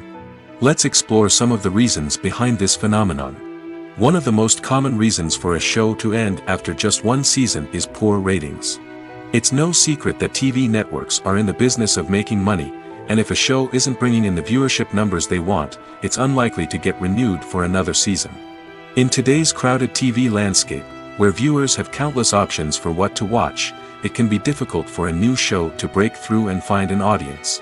Let's explore some of the reasons behind this phenomenon. One of the most common reasons for a show to end after just one season is poor ratings. It's no secret that TV networks are in the business of making money, and if a show isn't bringing in the viewership numbers they want, it's unlikely to get renewed for another season. In today's crowded TV landscape, where viewers have countless options for what to watch, it can be difficult for a new show to break through and find an audience.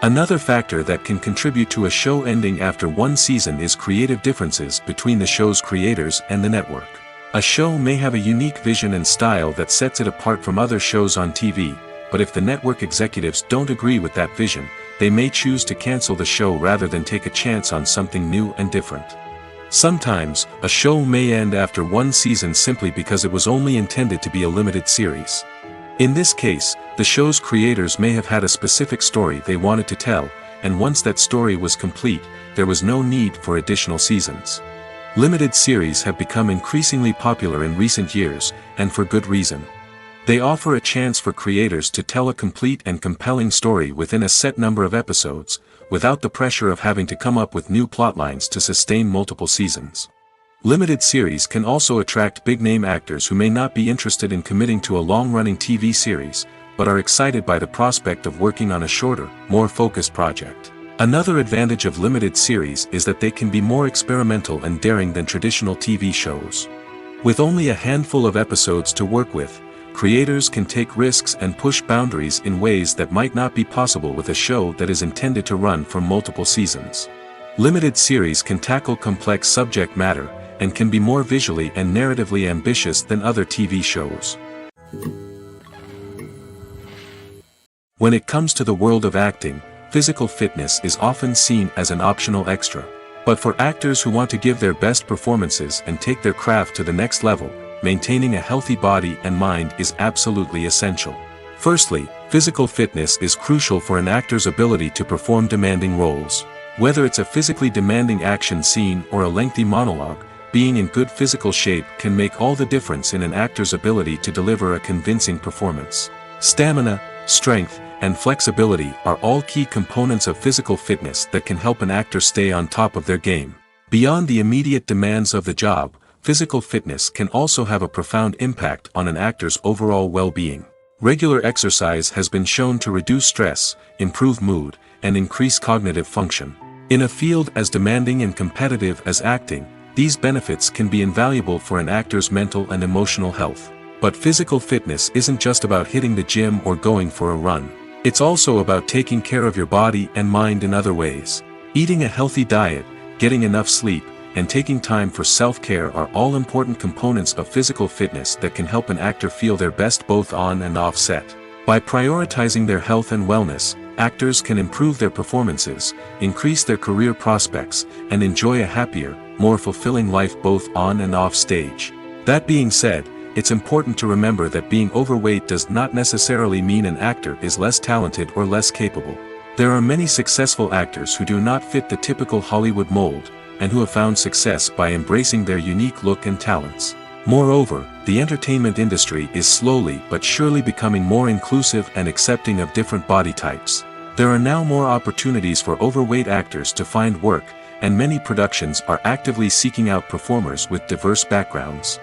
Another factor that can contribute to a show ending after one season is creative differences between the show's creators and the network. A show may have a unique vision and style that sets it apart from other shows on TV, but if the network executives don't agree with that vision, they may choose to cancel the show rather than take a chance on something new and different. Sometimes, a show may end after one season simply because it was only intended to be a limited series. In this case, the show's creators may have had a specific story they wanted to tell, and once that story was complete, there was no need for additional seasons. Limited series have become increasingly popular in recent years, and for good reason. They offer a chance for creators to tell a complete and compelling story within a set number of episodes, without the pressure of having to come up with new plotlines to sustain multiple seasons. Limited series can also attract big-name actors who may not be interested in committing to a long-running TV series, but are excited by the prospect of working on a shorter, more focused project. Another advantage of limited series is that they can be more experimental and daring than traditional TV shows. With only a handful of episodes to work with, creators can take risks and push boundaries in ways that might not be possible with a show that is intended to run for multiple seasons. Limited series can tackle complex subject matter, and can be more visually and narratively ambitious than other TV shows. When it comes to the world of acting, physical fitness is often seen as an optional extra. But for actors who want to give their best performances and take their craft to the next level, maintaining a healthy body and mind is absolutely essential. Firstly, physical fitness is crucial for an actor's ability to perform demanding roles. Whether it's a physically demanding action scene or a lengthy monologue, being in good physical shape can make all the difference in an actor's ability to deliver a convincing performance. Stamina, strength, and flexibility are all key components of physical fitness that can help an actor stay on top of their game. Beyond the immediate demands of the job, physical fitness can also have a profound impact on an actor's overall well-being. Regular exercise has been shown to reduce stress, improve mood, and increase cognitive function. In a field as demanding and competitive as acting, these benefits can be invaluable for an actor's mental and emotional health. But physical fitness isn't just about hitting the gym or going for a run. It's also about taking care of your body and mind in other ways. Eating a healthy diet, getting enough sleep, and taking time for self-care are all important components of physical fitness that can help an actor feel their best both on and off set. By prioritizing their health and wellness, actors can improve their performances, increase their career prospects, and enjoy a happier, more fulfilling life both on and off stage. That being said, it's important to remember that being overweight does not necessarily mean an actor is less talented or less capable. There are many successful actors who do not fit the typical Hollywood mold, and who have found success by embracing their unique look and talents. Moreover, the entertainment industry is slowly but surely becoming more inclusive and accepting of different body types. There are now more opportunities for overweight actors to find work, and many productions are actively seeking out performers with diverse backgrounds.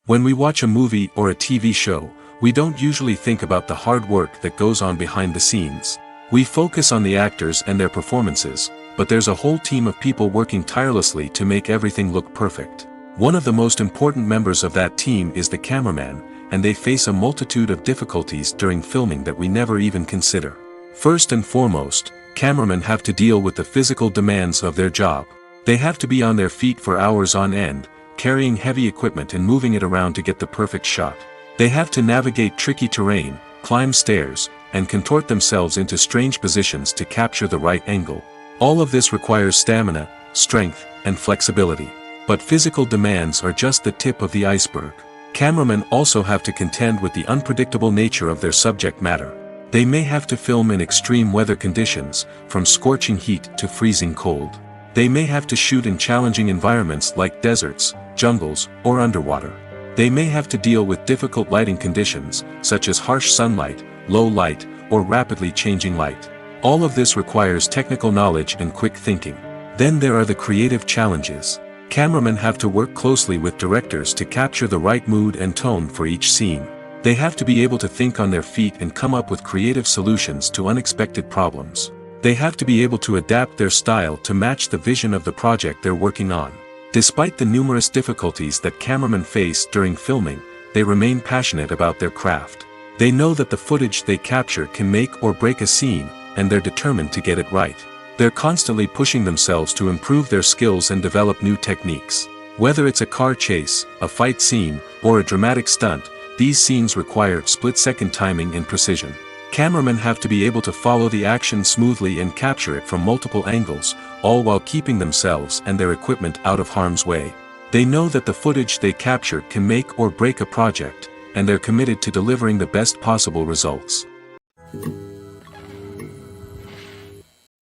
When we watch a movie or a TV show, we don't usually think about the hard work that goes on behind the scenes. We focus on the actors and their performances, but there's a whole team of people working tirelessly to make everything look perfect. One of the most important members of that team is the cameraman, and they face a multitude of difficulties during filming that we never even consider. First and foremost, cameramen have to deal with the physical demands of their job. They have to be on their feet for hours on end, carrying heavy equipment and moving it around to get the perfect shot. They have to navigate tricky terrain, climb stairs, and contort themselves into strange positions to capture the right angle. All of this requires stamina, strength, and flexibility. But physical demands are just the tip of the iceberg. Cameramen also have to contend with the unpredictable nature of their subject matter. They may have to film in extreme weather conditions, from scorching heat to freezing cold. They may have to shoot in challenging environments like deserts, jungles, or underwater. They may have to deal with difficult lighting conditions, such as harsh sunlight, low light, or rapidly changing light. All of this requires technical knowledge and quick thinking. Then there are the creative challenges. Cameramen have to work closely with directors to capture the right mood and tone for each scene. They have to be able to think on their feet and come up with creative solutions to unexpected problems. They have to be able to adapt their style to match the vision of the project they're working on. Despite the numerous difficulties that cameramen face during filming, they remain passionate about their craft. They know that the footage they capture can make or break a scene, and they're determined to get it right. They're constantly pushing themselves to improve their skills and develop new techniques. Whether it's a car chase, a fight scene, or a dramatic stunt, these scenes require split-second timing and precision. Cameramen have to be able to follow the action smoothly and capture it from multiple angles, all while keeping themselves and their equipment out of harm's way. They know that the footage they capture can make or break a project, and they're committed to delivering the best possible results.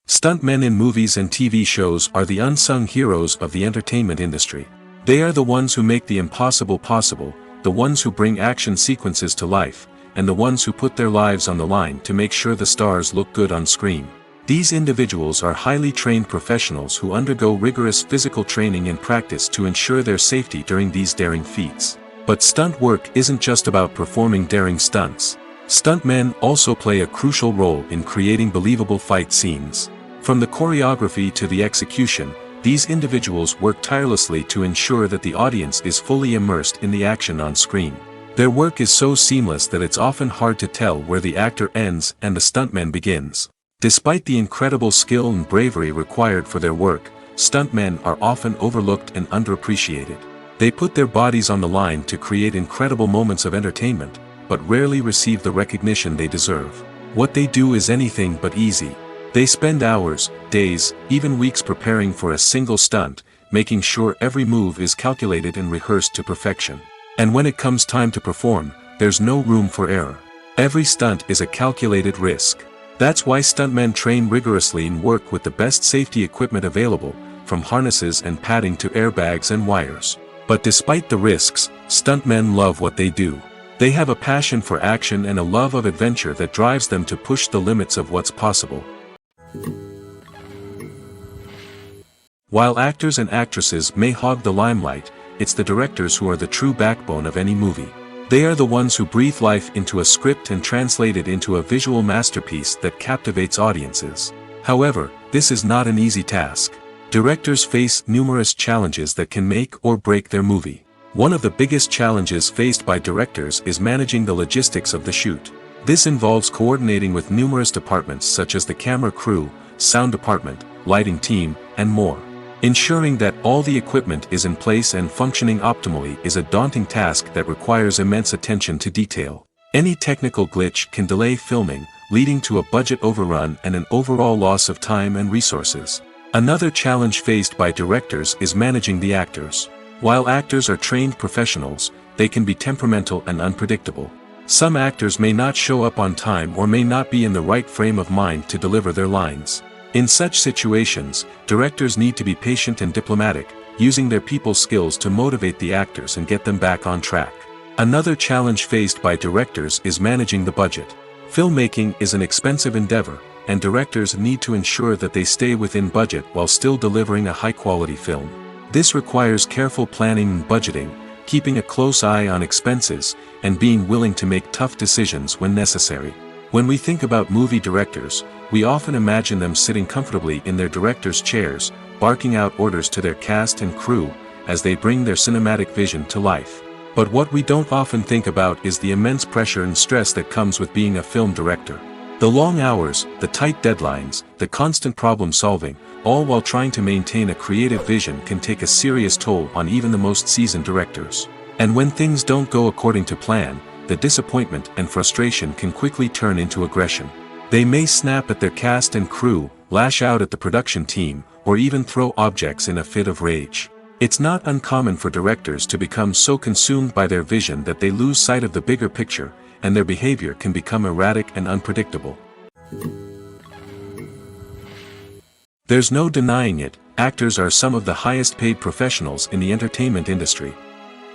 Stuntmen in movies and TV shows are the unsung heroes of the entertainment industry. They are the ones who make the impossible possible, the ones who bring action sequences to life, and the ones who put their lives on the line to make sure the stars look good on screen. These individuals are highly trained professionals who undergo rigorous physical training and practice to ensure their safety during these daring feats. But stunt work isn't just about performing daring stunts. Stuntmen also play a crucial role in creating believable fight scenes. From the choreography to the execution, these individuals work tirelessly to ensure that the audience is fully immersed in the action on screen. Their work is so seamless that it's often hard to tell where the actor ends and the stuntman begins. Despite the incredible skill and bravery required for their work, stuntmen are often overlooked and underappreciated. They put their bodies on the line to create incredible moments of entertainment, but rarely receive the recognition they deserve. What they do is anything but easy. They spend hours, days, even weeks preparing for a single stunt, making sure every move is calculated and rehearsed to perfection. And when it comes time to perform, there's no room for error. Every stunt is a calculated risk. That's why stuntmen train rigorously and work with the best safety equipment available, from harnesses and padding to airbags and wires. But despite the risks, stuntmen love what they do. They have a passion for action and a love of adventure that drives them to push the limits of what's possible. While actors and actresses may hog the limelight, it's the directors who are the true backbone of any movie. They are the ones who breathe life into a script and translate it into a visual masterpiece that captivates audiences. However, this is not an easy task. Directors face numerous challenges that can make or break their movie. One of the biggest challenges faced by directors is managing the logistics of the shoot. This involves coordinating with numerous departments such as the camera crew, sound department, lighting team, and more. Ensuring that all the equipment is in place and functioning optimally is a daunting task that requires immense attention to detail. Any technical glitch can delay filming, leading to a budget overrun and an overall loss of time and resources. Another challenge faced by directors is managing the actors. While actors are trained professionals, they can be temperamental and unpredictable. Some actors may not show up on time or may not be in the right frame of mind to deliver their lines. In such situations, directors need to be patient and diplomatic, using their people skills to motivate the actors and get them back on track. Another challenge faced by directors is managing the budget. Filmmaking is an expensive endeavor, and directors need to ensure that they stay within budget while still delivering a high-quality film. This requires careful planning and budgeting, keeping a close eye on expenses, and being willing to make tough decisions when necessary. When we think about movie directors, we often imagine them sitting comfortably in their director's chairs, barking out orders to their cast and crew, as they bring their cinematic vision to life. But what we don't often think about is the immense pressure and stress that comes with being a film director. The long hours, the tight deadlines, the constant problem solving, all while trying to maintain a creative vision can take a serious toll on even the most seasoned directors. And when things don't go according to plan, the disappointment and frustration can quickly turn into aggression. They may snap at their cast and crew, lash out at the production team, or even throw objects in a fit of rage. It's not uncommon for directors to become so consumed by their vision that they lose sight of the bigger picture, and their behavior can become erratic and unpredictable. There's no denying it, actors are some of the highest paid professionals in the entertainment industry.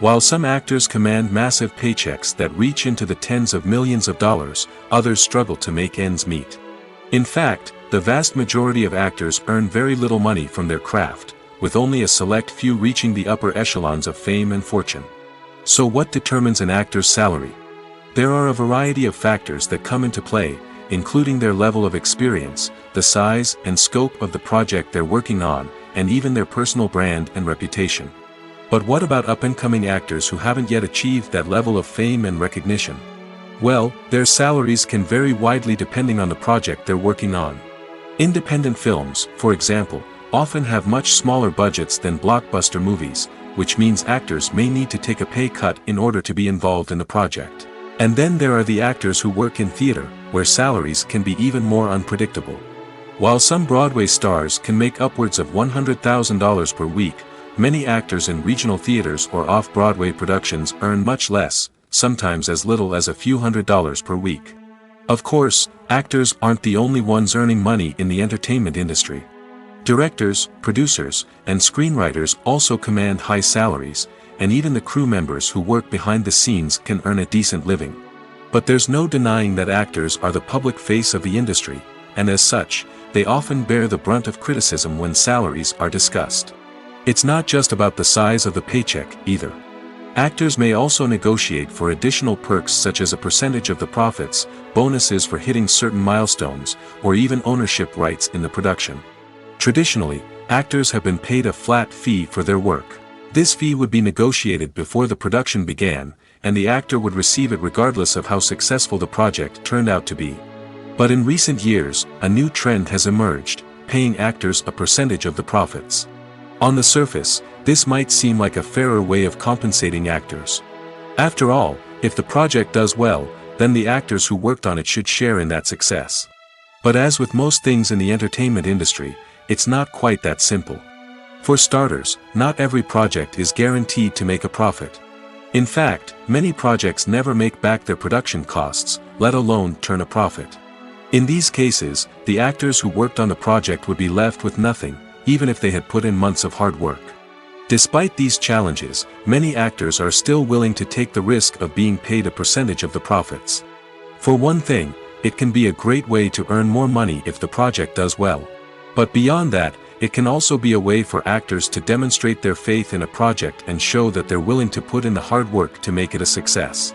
While some actors command massive paychecks that reach into the tens of millions of dollars, others struggle to make ends meet. In fact, the vast majority of actors earn very little money from their craft, with only a select few reaching the upper echelons of fame and fortune. So what determines an actor's salary? There are a variety of factors that come into play, including their level of experience, the size and scope of the project they're working on, and even their personal brand and reputation. But what about up-and-coming actors who haven't yet achieved that level of fame and recognition? Well, their salaries can vary widely depending on the project they're working on. Independent films, for example, often have much smaller budgets than blockbuster movies, which means actors may need to take a pay cut in order to be involved in the project. And then there are the actors who work in theater, where salaries can be even more unpredictable. While some Broadway stars can make upwards of $100,000 per week, many actors in regional theaters or off-Broadway productions earn much less, sometimes as little as a few $100s per week. Of course, actors aren't the only ones earning money in the entertainment industry. Directors, producers, and screenwriters also command high salaries, and even the crew members who work behind the scenes can earn a decent living. But there's no denying that actors are the public face of the industry, and as such, they often bear the brunt of criticism when salaries are discussed. It's not just about the size of the paycheck, either. Actors may also negotiate for additional perks such as a percentage of the profits, bonuses for hitting certain milestones, or even ownership rights in the production. Traditionally, actors have been paid a flat fee for their work. This fee would be negotiated before the production began, and the actor would receive it regardless of how successful the project turned out to be. But in recent years, a new trend has emerged, paying actors a percentage of the profits. On the surface, this might seem like a fairer way of compensating actors. After all, if the project does well, then the actors who worked on it should share in that success. But as with most things in the entertainment industry, it's not quite that simple. For starters, not every project is guaranteed to make a profit. In fact, many projects never make back their production costs, let alone turn a profit. In these cases, the actors who worked on the project would be left with nothing, even if they had put in months of hard work. Despite these challenges, many actors are still willing to take the risk of being paid a percentage of the profits. For one thing, it can be a great way to earn more money if the project does well. But beyond that, it can also be a way for actors to demonstrate their faith in a project and show that they're willing to put in the hard work to make it a success.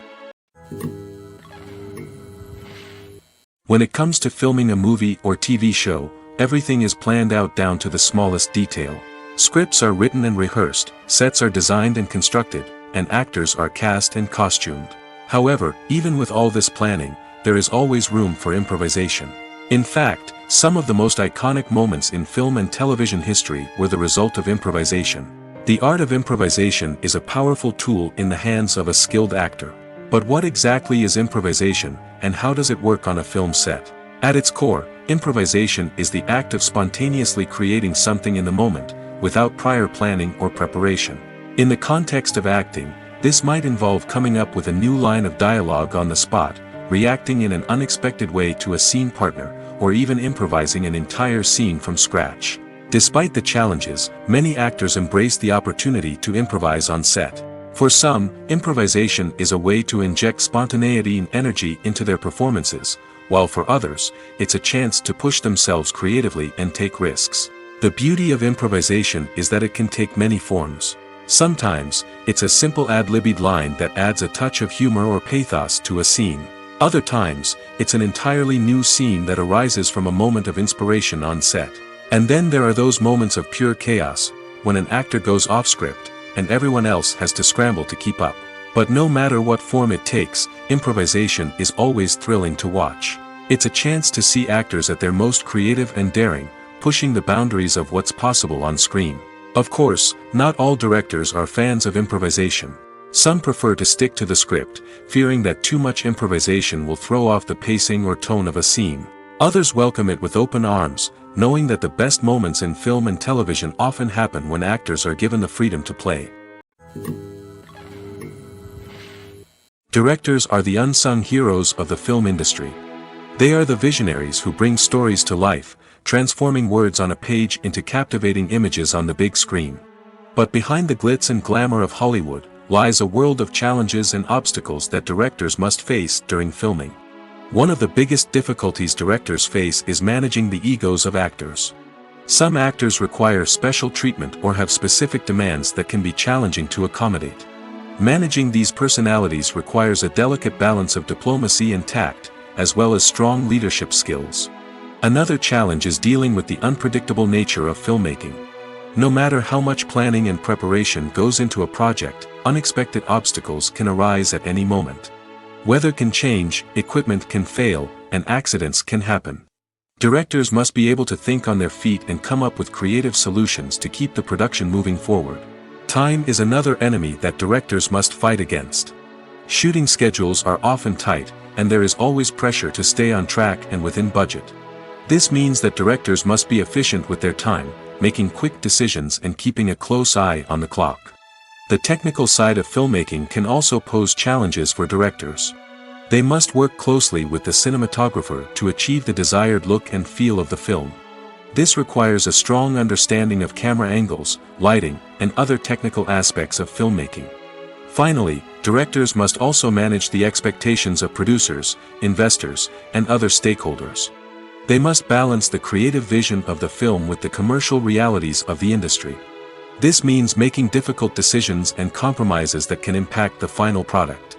When it comes to filming a movie or TV show, everything is planned out down to the smallest detail. Scripts are written and rehearsed, sets are designed and constructed, and actors are cast and costumed. However, even with all this planning, there is always room for improvisation. In fact, some of the most iconic moments in film and television history were the result of improvisation. The art of improvisation is a powerful tool in the hands of a skilled actor. But what exactly is improvisation, and how does it work on a film set? At its core, improvisation is the act of spontaneously creating something in the moment, without prior planning or preparation. In the context of acting, this might involve coming up with a new line of dialogue on the spot, reacting in an unexpected way to a scene partner, or even improvising an entire scene from scratch. Despite the challenges, many actors embrace the opportunity to improvise on set. For some, improvisation is a way to inject spontaneity and energy into their performances, while for others, it's a chance to push themselves creatively and take risks. The beauty of improvisation is that it can take many forms. Sometimes, it's a simple ad-libbed line that adds a touch of humor or pathos to a scene. Other times, it's an entirely new scene that arises from a moment of inspiration on set. And then there are those moments of pure chaos, when an actor goes off script, and everyone else has to scramble to keep up. But no matter what form it takes, improvisation is always thrilling to watch. It's a chance to see actors at their most creative and daring, pushing the boundaries of what's possible on screen. Of course, not all directors are fans of improvisation. Some prefer to stick to the script, fearing that too much improvisation will throw off the pacing or tone of a scene. Others welcome it with open arms, knowing that the best moments in film and television often happen when actors are given the freedom to play. Directors are the unsung heroes of the film industry. They are the visionaries who bring stories to life, transforming words on a page into captivating images on the big screen. But behind the glitz and glamour of Hollywood, lies a world of challenges and obstacles that directors must face during filming. One of the biggest difficulties directors face is managing the egos of actors. Some actors require special treatment or have specific demands that can be challenging to accommodate. Managing these personalities requires a delicate balance of diplomacy and tact, as well as strong leadership skills. Another challenge is dealing with the unpredictable nature of filmmaking. No matter how much planning and preparation goes into a project, unexpected obstacles can arise at any moment. Weather can change, equipment can fail, and accidents can happen. Directors must be able to think on their feet and come up with creative solutions to keep the production moving forward. Time is another enemy that directors must fight against. Shooting schedules are often tight, and there is always pressure to stay on track and within budget. This means that directors must be efficient with their time, making quick decisions and keeping a close eye on the clock. The technical side of filmmaking can also pose challenges for directors. They must work closely with the cinematographer to achieve the desired look and feel of the film. This requires a strong understanding of camera angles, lighting, and other technical aspects of filmmaking. Finally, directors must also manage the expectations of producers, investors, and other stakeholders. They must balance the creative vision of the film with the commercial realities of the industry. This means making difficult decisions and compromises that can impact the final product.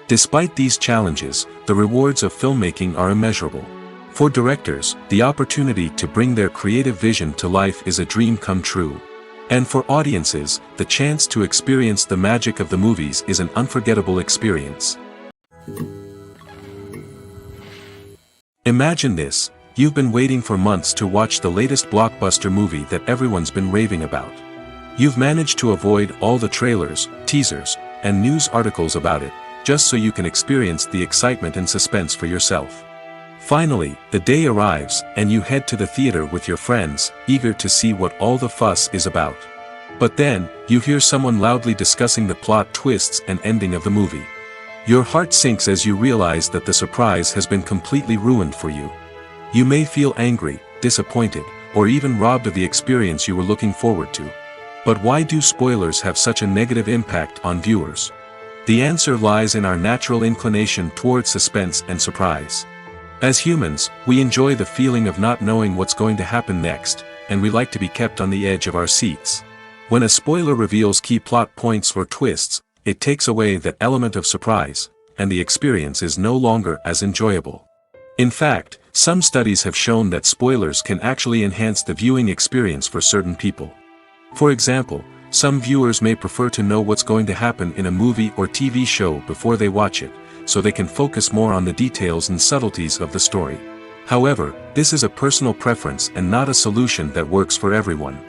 Despite these challenges, the rewards of filmmaking are immeasurable. For directors, the opportunity to bring their creative vision to life is a dream come true. And for audiences, the chance to experience the magic of the movies is an unforgettable experience. Imagine this: you've been waiting for months to watch the latest blockbuster movie that everyone's been raving about. You've managed to avoid all the trailers, teasers, and news articles about it, just so you can experience the excitement and suspense for yourself. Finally, the day arrives, and you head to the theater with your friends, eager to see what all the fuss is about. But then, you hear someone loudly discussing the plot twists and ending of the movie. Your heart sinks as you realize that the surprise has been completely ruined for you. You may feel angry, disappointed, or even robbed of the experience you were looking forward to. But why do spoilers have such a negative impact on viewers? The answer lies in our natural inclination towards suspense and surprise. As humans, we enjoy the feeling of not knowing what's going to happen next, and we like to be kept on the edge of our seats. When a spoiler reveals key plot points or twists, it takes away that element of surprise, and the experience is no longer as enjoyable. In fact, some studies have shown that spoilers can actually enhance the viewing experience for certain people. For example, some viewers may prefer to know what's going to happen in a movie or TV show before they watch it, so they can focus more on the details and subtleties of the story. However, this is a personal preference and not a solution that works for everyone.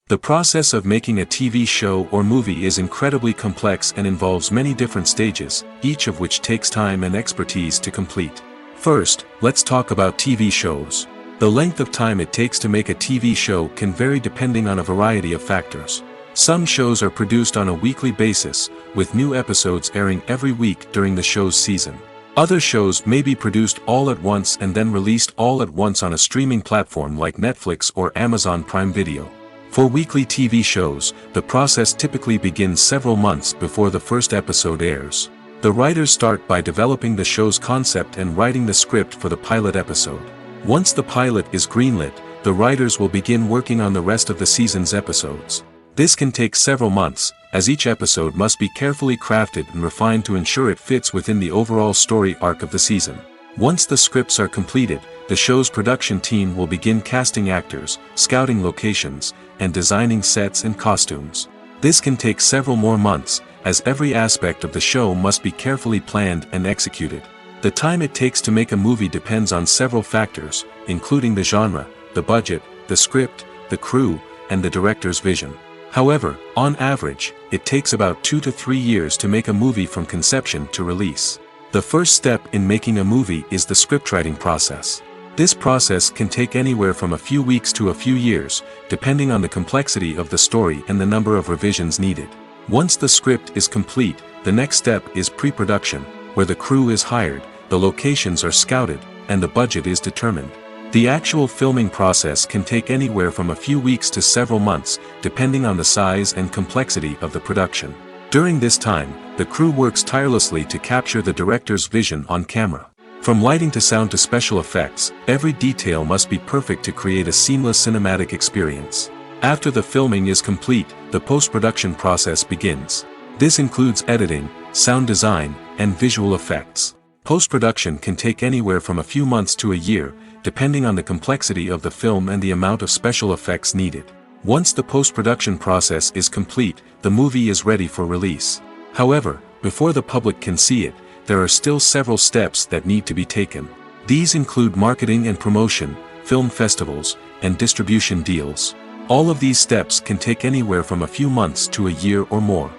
The process of making a TV show or movie is incredibly complex and involves many different stages, each of which takes time and expertise to complete. First, let's talk about TV shows. The length of time it takes to make a TV show can vary depending on a variety of factors. Some shows are produced on a weekly basis, with new episodes airing every week during the show's season. Other shows may be produced all at once and then released all at once on a streaming platform like Netflix or Amazon Prime Video. For weekly TV shows, the process typically begins several months before the first episode airs. The writers start by developing the show's concept and writing the script for the pilot episode. Once the pilot is greenlit, the writers will begin working on the rest of the season's episodes. This can take several months, as each episode must be carefully crafted and refined to ensure it fits within the overall story arc of the season. Once the scripts are completed, the show's production team will begin casting actors, scouting locations, and designing sets and costumes. This can take several more months, as every aspect of the show must be carefully planned and executed. The time it takes to make a movie depends on several factors, including the genre, the budget, the script, the crew, and the director's vision. However, on average, it takes about 2 to 3 years to make a movie from conception to release. The first step in making a movie is the scriptwriting process. This process can take anywhere from a few weeks to a few years, depending on the complexity of the story and the number of revisions needed. Once the script is complete, the next step is pre-production, where the crew is hired, the locations are scouted, and the budget is determined. The actual filming process can take anywhere from a few weeks to several months, depending on the size and complexity of the production. During this time, the crew works tirelessly to capture the director's vision on camera. From lighting to sound to special effects, every detail must be perfect to create a seamless cinematic experience. After the filming is complete, the post-production process begins. This includes editing, sound design, and visual effects. Post-production can take anywhere from a few months to a year, depending on the complexity of the film and the amount of special effects needed. Once the post-production process is complete, the movie is ready for release. However, before the public can see it, there are still several steps that need to be taken. These include marketing and promotion, film festivals, and distribution deals. All of these steps can take anywhere from a few months to a year or more.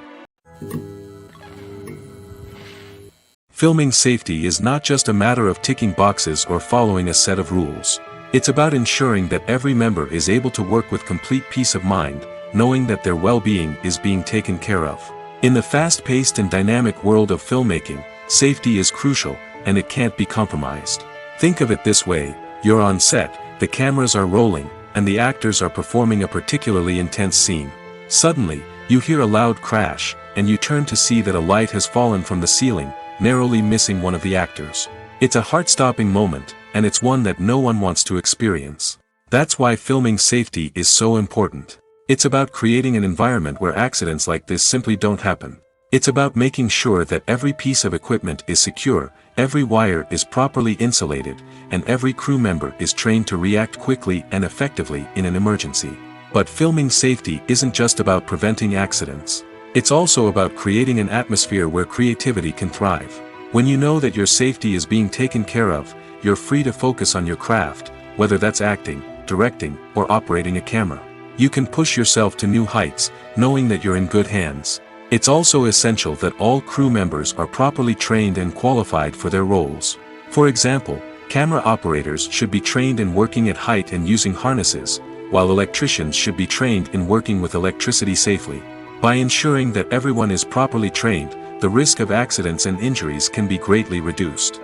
Filming safety is not just a matter of ticking boxes or following a set of rules. It's about ensuring that every member is able to work with complete peace of mind, knowing that their well-being is being taken care of. In the fast-paced and dynamic world of filmmaking, safety is crucial, and it can't be compromised. Think of it this way: you're on set, the cameras are rolling, and the actors are performing a particularly intense scene. Suddenly, you hear a loud crash, and you turn to see that a light has fallen from the ceiling, narrowly missing one of the actors. It's a heart-stopping moment, and it's one that no one wants to experience. That's why filming safety is so important. It's about creating an environment where accidents like this simply don't happen. It's about making sure that every piece of equipment is secure, every wire is properly insulated, and every crew member is trained to react quickly and effectively in an emergency. But filming safety isn't just about preventing accidents. It's also about creating an atmosphere where creativity can thrive. When you know that your safety is being taken care of, you're free to focus on your craft, whether that's acting, directing, or operating a camera. You can push yourself to new heights, knowing that you're in good hands. It's also essential that all crew members are properly trained and qualified for their roles. For example, camera operators should be trained in working at height and using harnesses, while electricians should be trained in working with electricity safely. By ensuring that everyone is properly trained, the risk of accidents and injuries can be greatly reduced.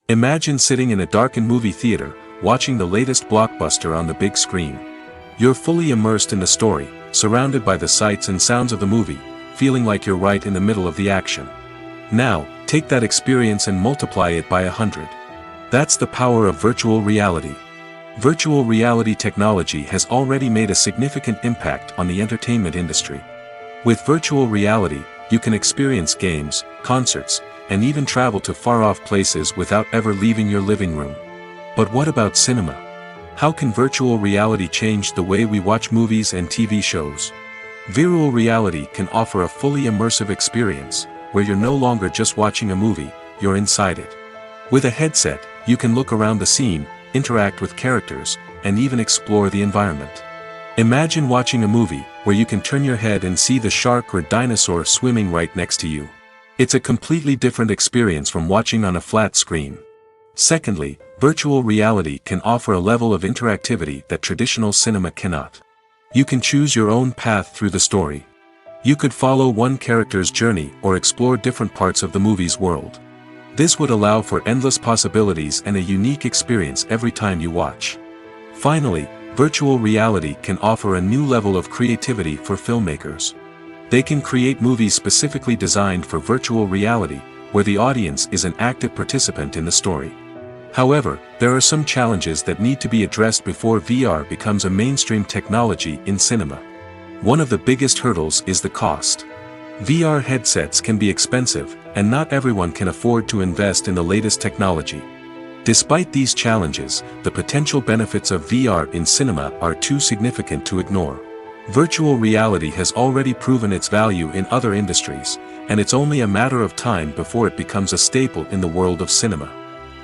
Imagine sitting in a darkened movie theater, watching the latest blockbuster on the big screen. You're fully immersed in the story, surrounded by the sights and sounds of the movie, feeling like you're right in the middle of the action. Now, take that experience and multiply it by 100. That's the power of virtual reality. Virtual reality technology has already made a significant impact on the entertainment industry. With virtual reality, you can experience games, concerts, and even travel to far-off places without ever leaving your living room. But what about cinema? How can virtual reality change the way we watch movies and TV shows? Virtual reality can offer a fully immersive experience, where you're no longer just watching a movie, you're inside it. With a headset, you can look around the scene, interact with characters, and even explore the environment. Imagine watching a movie where you can turn your head and see the shark or dinosaur swimming right next to you. It's a completely different experience from watching on a flat screen. Secondly, virtual reality can offer a level of interactivity that traditional cinema cannot. You can choose your own path through the story. You could follow one character's journey or explore different parts of the movie's world. This would allow for endless possibilities and a unique experience every time you watch. Finally, virtual reality can offer a new level of creativity for filmmakers. They can create movies specifically designed for virtual reality, where the audience is an active participant in the story. However, there are some challenges that need to be addressed before VR becomes a mainstream technology in cinema. One of the biggest hurdles is the cost. VR headsets can be expensive, and not everyone can afford to invest in the latest technology. Despite these challenges, the potential benefits of VR in cinema are too significant to ignore. Virtual reality has already proven its value in other industries, and it's only a matter of time before it becomes a staple in the world of cinema.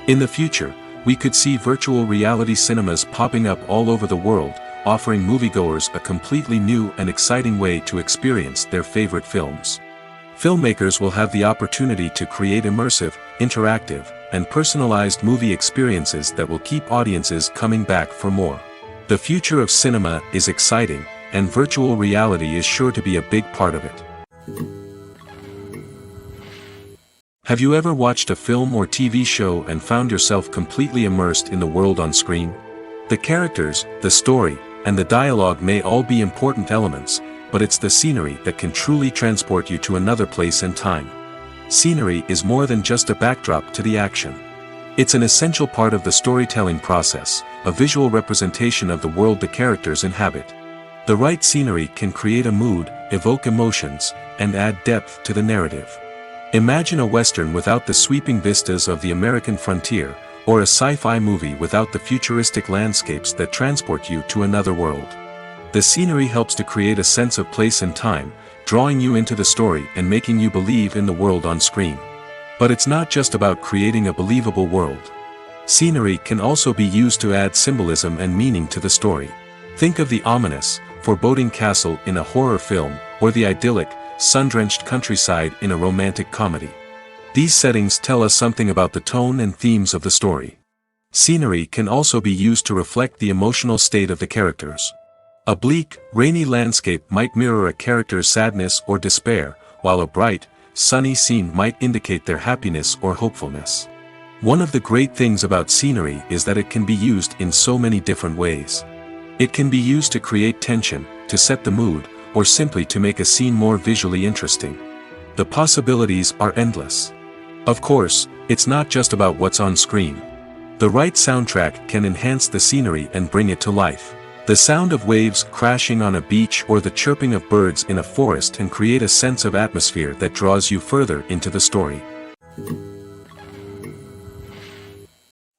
In the future, we could see virtual reality cinemas popping up all over the world, offering moviegoers a completely new and exciting way to experience their favorite films. Filmmakers will have the opportunity to create immersive, interactive, and personalized movie experiences that will keep audiences coming back for more. The future of cinema is exciting, and virtual reality is sure to be a big part of it. Have you ever watched a film or TV show and found yourself completely immersed in the world on screen? The characters, the story, and the dialogue may all be important elements, but it's the scenery that can truly transport you to another place and time. Scenery is more than just a backdrop to the action. It's an essential part of the storytelling process, a visual representation of the world the characters inhabit. The right scenery can create a mood, evoke emotions, and add depth to the narrative. Imagine a Western without the sweeping vistas of the American frontier, or a sci-fi movie without the futuristic landscapes that transport you to another world. The scenery helps to create a sense of place and time, drawing you into the story and making you believe in the world on screen. But it's not just about creating a believable world. Scenery can also be used to add symbolism and meaning to the story. Think of the ominous, foreboding castle in a horror film, or the idyllic, sun-drenched countryside in a romantic comedy. These settings tell us something about the tone and themes of the story. Scenery can also be used to reflect the emotional state of the characters. A bleak, rainy landscape might mirror a character's sadness or despair, while a bright, sunny scene might indicate their happiness or hopefulness. One of the great things about scenery is that it can be used in so many different ways. It can be used to create tension, to set the mood, or simply to make a scene more visually interesting. The possibilities are endless. Of course, it's not just about what's on screen. The right soundtrack can enhance the scenery and bring it to life. The sound of waves crashing on a beach or the chirping of birds in a forest can create a sense of atmosphere that draws you further into the story.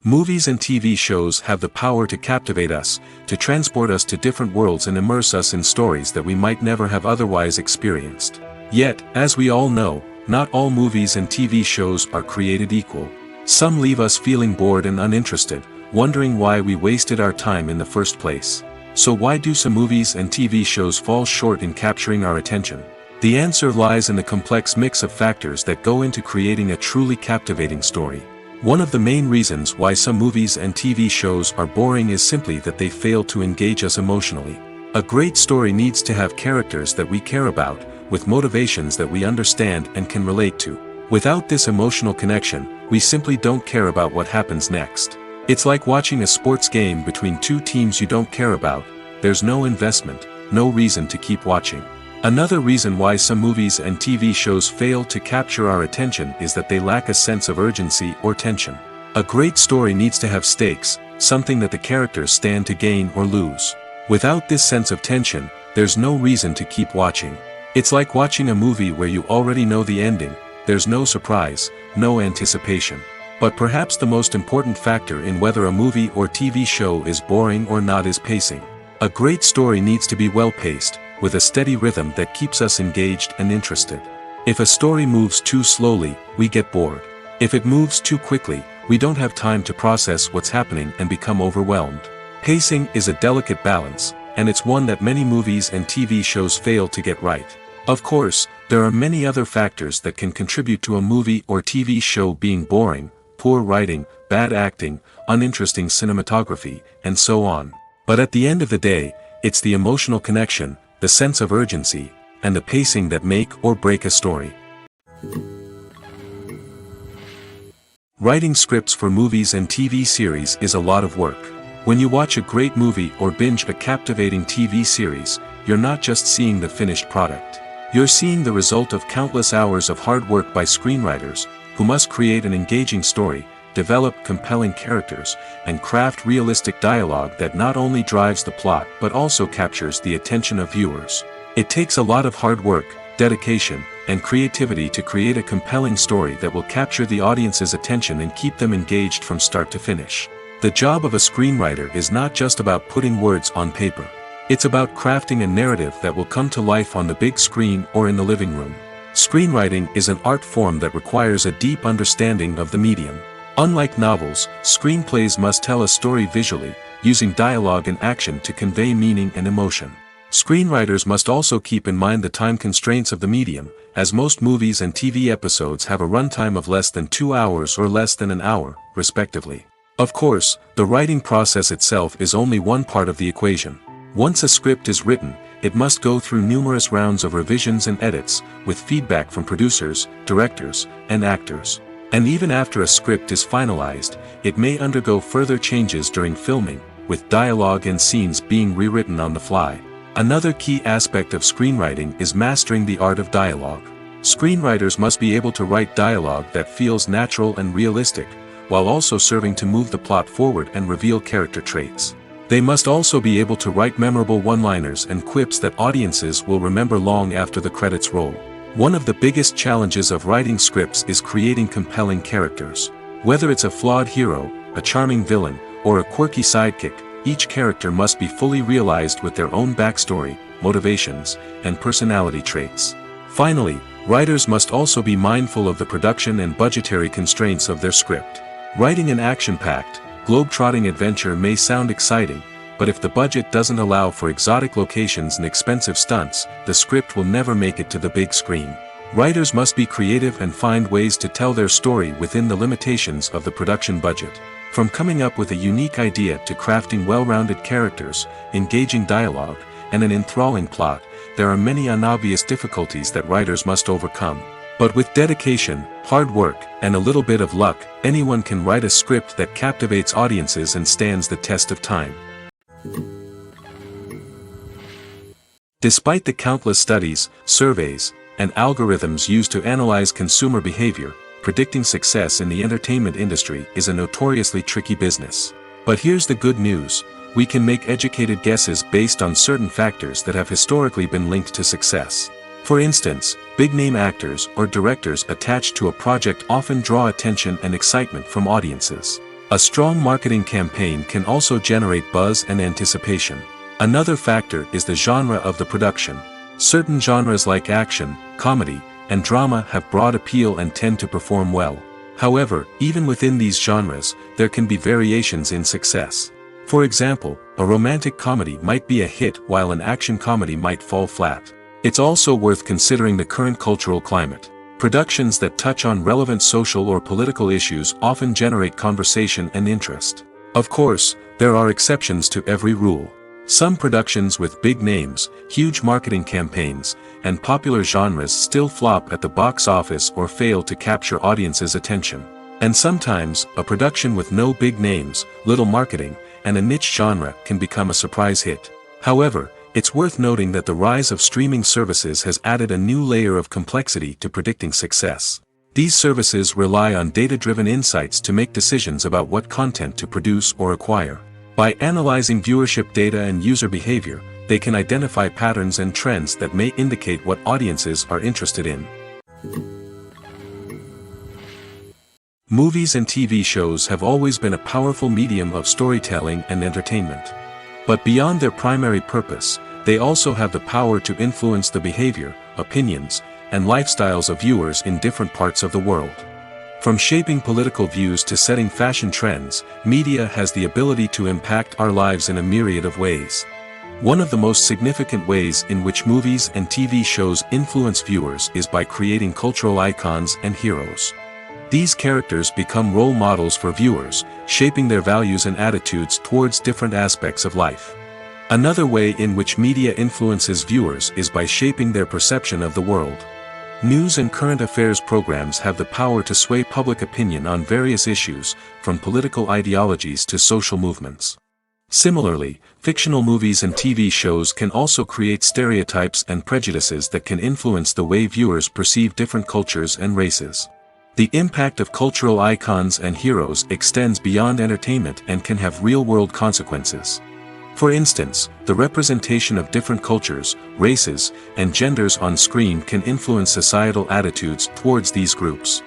Movies and TV shows have the power to captivate us, to transport us to different worlds and immerse us in stories that we might never have otherwise experienced. Yet, as we all know, not all movies and TV shows are created equal. Some leave us feeling bored and uninterested, wondering why we wasted our time in the first place. So why do some movies and TV shows fall short in capturing our attention? The answer lies in the complex mix of factors that go into creating a truly captivating story. One of the main reasons why some movies and TV shows are boring is simply that they fail to engage us emotionally. A great story needs to have characters that we care about, with motivations that we understand and can relate to. Without this emotional connection, we simply don't care about what happens next. It's like watching a sports game between two teams you don't care about. There's no investment, no reason to keep watching. Another reason why some movies and TV shows fail to capture our attention is that they lack a sense of urgency or tension. A great story needs to have stakes, something that the characters stand to gain or lose. Without this sense of tension, there's no reason to keep watching. It's like watching a movie where you already know the ending. There's no surprise, no anticipation. But perhaps the most important factor in whether a movie or TV show is boring or not is pacing. A great story needs to be well-paced, with a steady rhythm that keeps us engaged and interested. If a story moves too slowly, we get bored. If it moves too quickly, we don't have time to process what's happening and become overwhelmed. Pacing is a delicate balance, and it's one that many movies and TV shows fail to get right. Of course, there are many other factors that can contribute to a movie or TV show being boring: poor writing, bad acting, uninteresting cinematography, and so on. But at the end of the day, it's the emotional connection, the sense of urgency, and the pacing that make or break a story. Writing scripts for movies and TV series is a lot of work. When you watch a great movie or binge a captivating TV series, you're not just seeing the finished product. You're seeing the result of countless hours of hard work by screenwriters, who must create an engaging story, develop compelling characters, and craft realistic dialogue that not only drives the plot but also captures the attention of viewers. It takes a lot of hard work, dedication, and creativity to create a compelling story that will capture the audience's attention and keep them engaged from start to finish. The job of a screenwriter is not just about putting words on paper. It's about crafting a narrative that will come to life on the big screen or in the living room. Screenwriting is an art form that requires a deep understanding of the medium. Unlike novels, screenplays must tell a story visually, using dialogue and action to convey meaning and emotion. Screenwriters must also keep in mind the time constraints of the medium, as most movies and TV episodes have a runtime of less than 2 hours or less than an hour, respectively. Of course, the writing process itself is only one part of the equation. Once a script is written, it must go through numerous rounds of revisions and edits, with feedback from producers, directors, and actors. And even after a script is finalized, it may undergo further changes during filming, with dialogue and scenes being rewritten on the fly. Another key aspect of screenwriting is mastering the art of dialogue. Screenwriters must be able to write dialogue that feels natural and realistic, while also serving to move the plot forward and reveal character traits. They must also be able to write memorable one-liners and quips that audiences will remember long after the credits roll. One of the biggest challenges of writing scripts is creating compelling characters. Whether it's a flawed hero, a charming villain, or a quirky sidekick, each character must be fully realized with their own backstory, motivations, and personality traits. Finally, writers must also be mindful of the production and budgetary constraints of their script. Writing an action-packed, globe-trotting adventure may sound exciting, but if the budget doesn't allow for exotic locations and expensive stunts, the script will never make it to the big screen. Writers must be creative and find ways to tell their story within the limitations of the production budget. From coming up with a unique idea to crafting well-rounded characters, engaging dialogue, and an enthralling plot, there are many unobvious difficulties that writers must overcome. But with dedication, hard work, and a little bit of luck, anyone can write a script that captivates audiences and stands the test of time. Despite the countless studies, surveys, and algorithms used to analyze consumer behavior, predicting success in the entertainment industry is a notoriously tricky business. But here's the good news: we can make educated guesses based on certain factors that have historically been linked to success. For instance, big-name actors or directors attached to a project often draw attention and excitement from audiences. A strong marketing campaign can also generate buzz and anticipation. Another factor is the genre of the production. Certain genres like action, comedy, and drama have broad appeal and tend to perform well. However, even within these genres, there can be variations in success. For example, a romantic comedy might be a hit while an action comedy might fall flat. It's also worth considering the current cultural climate. Productions that touch on relevant social or political issues often generate conversation and interest. Of course, there are exceptions to every rule. Some productions with big names, huge marketing campaigns, and popular genres still flop at the box office or fail to capture audiences' attention. And sometimes, a production with no big names, little marketing, and a niche genre can become a surprise hit. However, it's worth noting that the rise of streaming services has added a new layer of complexity to predicting success. These services rely on data-driven insights to make decisions about what content to produce or acquire. By analyzing viewership data and user behavior, they can identify patterns and trends that may indicate what audiences are interested in. Movies and TV shows have always been a powerful medium of storytelling and entertainment. But beyond their primary purpose, they also have the power to influence the behavior, opinions, and lifestyles of viewers in different parts of the world. From shaping political views to setting fashion trends, media has the ability to impact our lives in a myriad of ways. One of the most significant ways in which movies and TV shows influence viewers is by creating cultural icons and heroes. These characters become role models for viewers, shaping their values and attitudes towards different aspects of life. Another way in which media influences viewers is by shaping their perception of the world. News and current affairs programs have the power to sway public opinion on various issues, from political ideologies to social movements. Similarly, fictional movies and TV shows can also create stereotypes and prejudices that can influence the way viewers perceive different cultures and races. The impact of cultural icons and heroes extends beyond entertainment and can have real-world consequences. For instance, the representation of different cultures, races, and genders on screen can influence societal attitudes towards these groups.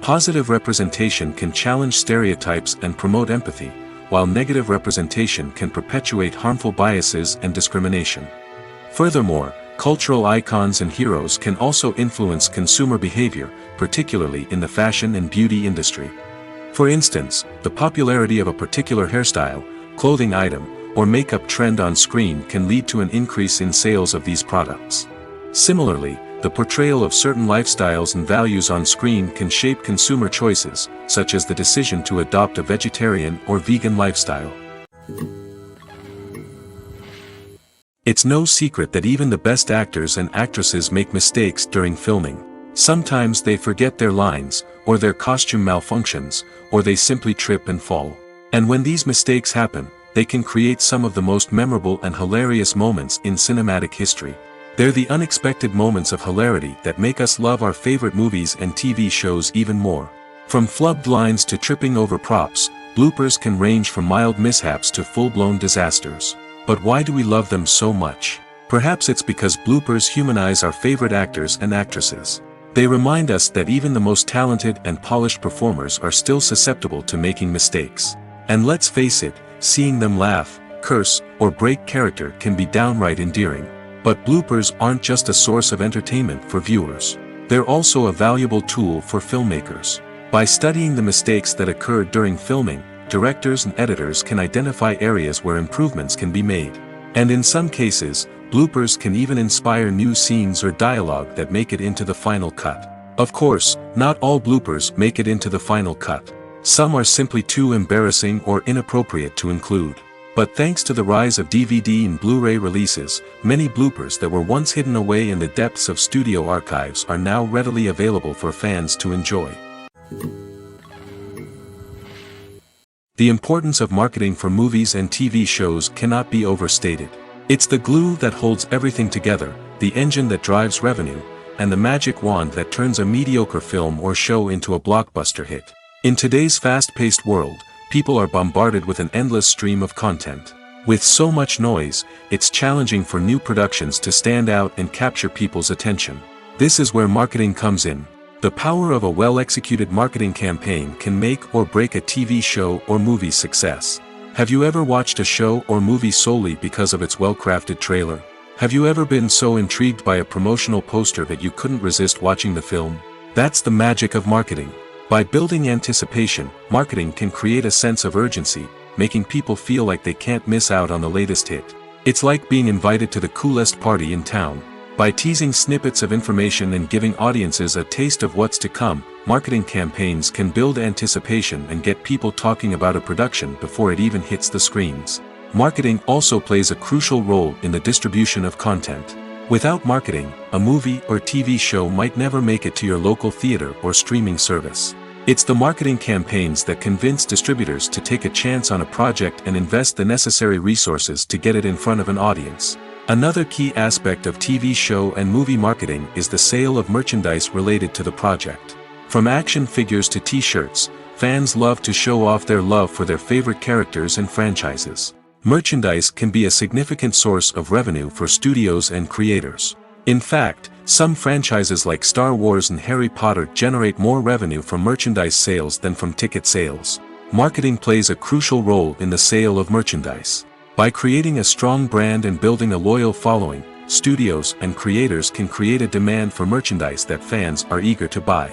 Positive representation can challenge stereotypes and promote empathy, while negative representation can perpetuate harmful biases and discrimination. Furthermore, cultural icons and heroes can also influence consumer behavior, particularly in the fashion and beauty industry. For instance, the popularity of a particular hairstyle, clothing item, or makeup trend on screen can lead to an increase in sales of these products. Similarly, the portrayal of certain lifestyles and values on screen can shape consumer choices, such as the decision to adopt a vegetarian or vegan lifestyle. It's no secret that even the best actors and actresses make mistakes during filming. Sometimes they forget their lines, or their costume malfunctions, or they simply trip and fall. And when these mistakes happen, they can create some of the most memorable and hilarious moments in cinematic history. They're the unexpected moments of hilarity that make us love our favorite movies and TV shows even more. From flubbed lines to tripping over props, bloopers can range from mild mishaps to full-blown disasters. But why do we love them so much? Perhaps it's because bloopers humanize our favorite actors and actresses. They remind us that even the most talented and polished performers are still susceptible to making mistakes. And let's face it, seeing them laugh, curse, or break character can be downright endearing. But bloopers aren't just a source of entertainment for viewers. They're also a valuable tool for filmmakers. By studying the mistakes that occurred during filming, directors and editors can identify areas where improvements can be made. And in some cases, bloopers can even inspire new scenes or dialogue that make it into the final cut. Of course, not all bloopers make it into the final cut. Some are simply too embarrassing or inappropriate to include. But thanks to the rise of DVD and Blu-ray releases, many bloopers that were once hidden away in the depths of studio archives are now readily available for fans to enjoy. The importance of marketing for movies and TV shows cannot be overstated. It's the glue that holds everything together, the engine that drives revenue, and the magic wand that turns a mediocre film or show into a blockbuster hit. In today's fast-paced world, people are bombarded with an endless stream of content. With so much noise, it's challenging for new productions to stand out and capture people's attention. This is where marketing comes in. The power of a well-executed marketing campaign can make or break a TV show or movie's success. Have you ever watched a show or movie solely because of its well-crafted trailer? Have you ever been so intrigued by a promotional poster that you couldn't resist watching the film? That's the magic of marketing. By building anticipation, marketing can create a sense of urgency, making people feel like they can't miss out on the latest hit. It's like being invited to the coolest party in town. By teasing snippets of information and giving audiences a taste of what's to come, marketing campaigns can build anticipation and get people talking about a production before it even hits the screens. Marketing also plays a crucial role in the distribution of content. Without marketing, a movie or TV show might never make it to your local theater or streaming service. It's the marketing campaigns that convince distributors to take a chance on a project and invest the necessary resources to get it in front of an audience. Another key aspect of TV show and movie marketing is the sale of merchandise related to the project. From action figures to t-shirts, fans love to show off their love for their favorite characters and franchises. Merchandise can be a significant source of revenue for studios and creators. In fact, some franchises like Star Wars and Harry Potter generate more revenue from merchandise sales than from ticket sales. Marketing plays a crucial role in the sale of merchandise. By creating a strong brand and building a loyal following, studios and creators can create a demand for merchandise that fans are eager to buy.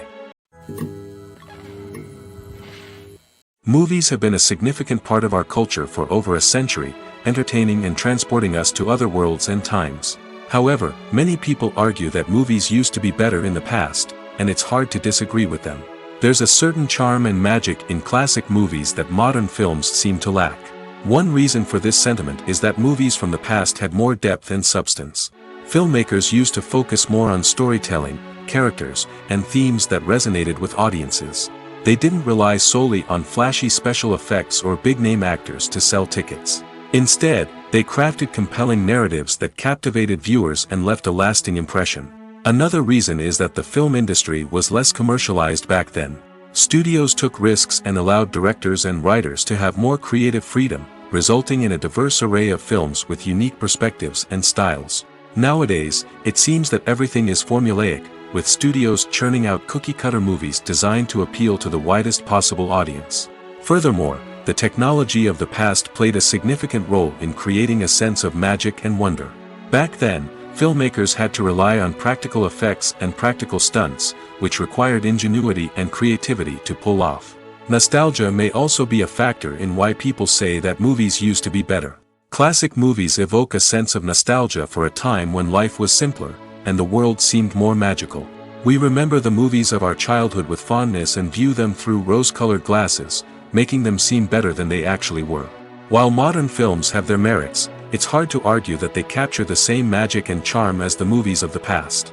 Movies have been a significant part of our culture for over a century, entertaining and transporting us to other worlds and times. However, many people argue that movies used to be better in the past, and it's hard to disagree with them. There's a certain charm and magic in classic movies that modern films seem to lack. One reason for this sentiment is that movies from the past had more depth and substance. Filmmakers used to focus more on storytelling, characters, and themes that resonated with audiences. They didn't rely solely on flashy special effects or big-name actors to sell tickets. Instead, they crafted compelling narratives that captivated viewers and left a lasting impression. Another reason is that the film industry was less commercialized back then. Studios took risks and allowed directors and writers to have more creative freedom, resulting in a diverse array of films with unique perspectives and styles. Nowadays, it seems that everything is formulaic, with studios churning out cookie-cutter movies designed to appeal to the widest possible audience. Furthermore, the technology of the past played a significant role in creating a sense of magic and wonder. Back then, filmmakers had to rely on practical effects and practical stunts, which required ingenuity and creativity to pull off. Nostalgia may also be a factor in why people say that movies used to be better. Classic movies evoke a sense of nostalgia for a time when life was simpler, and the world seemed more magical. We remember the movies of our childhood with fondness and view them through rose-colored glasses, making them seem better than they actually were. While modern films have their merits, it's hard to argue that they capture the same magic and charm as the movies of the past.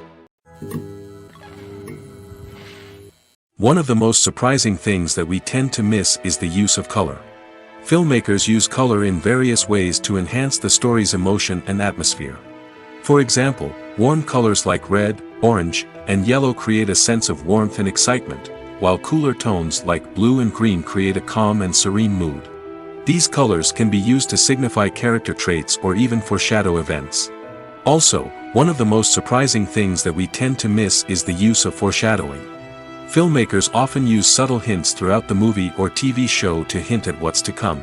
One of the most surprising things that we tend to miss is the use of color. Filmmakers use color in various ways to enhance the story's emotion and atmosphere. For example, warm colors like red, orange, and yellow create a sense of warmth and excitement, while cooler tones like blue and green create a calm and serene mood. These colors can be used to signify character traits or even foreshadow events. Also, one of the most surprising things that we tend to miss is the use of foreshadowing. Filmmakers often use subtle hints throughout the movie or TV show to hint at what's to come.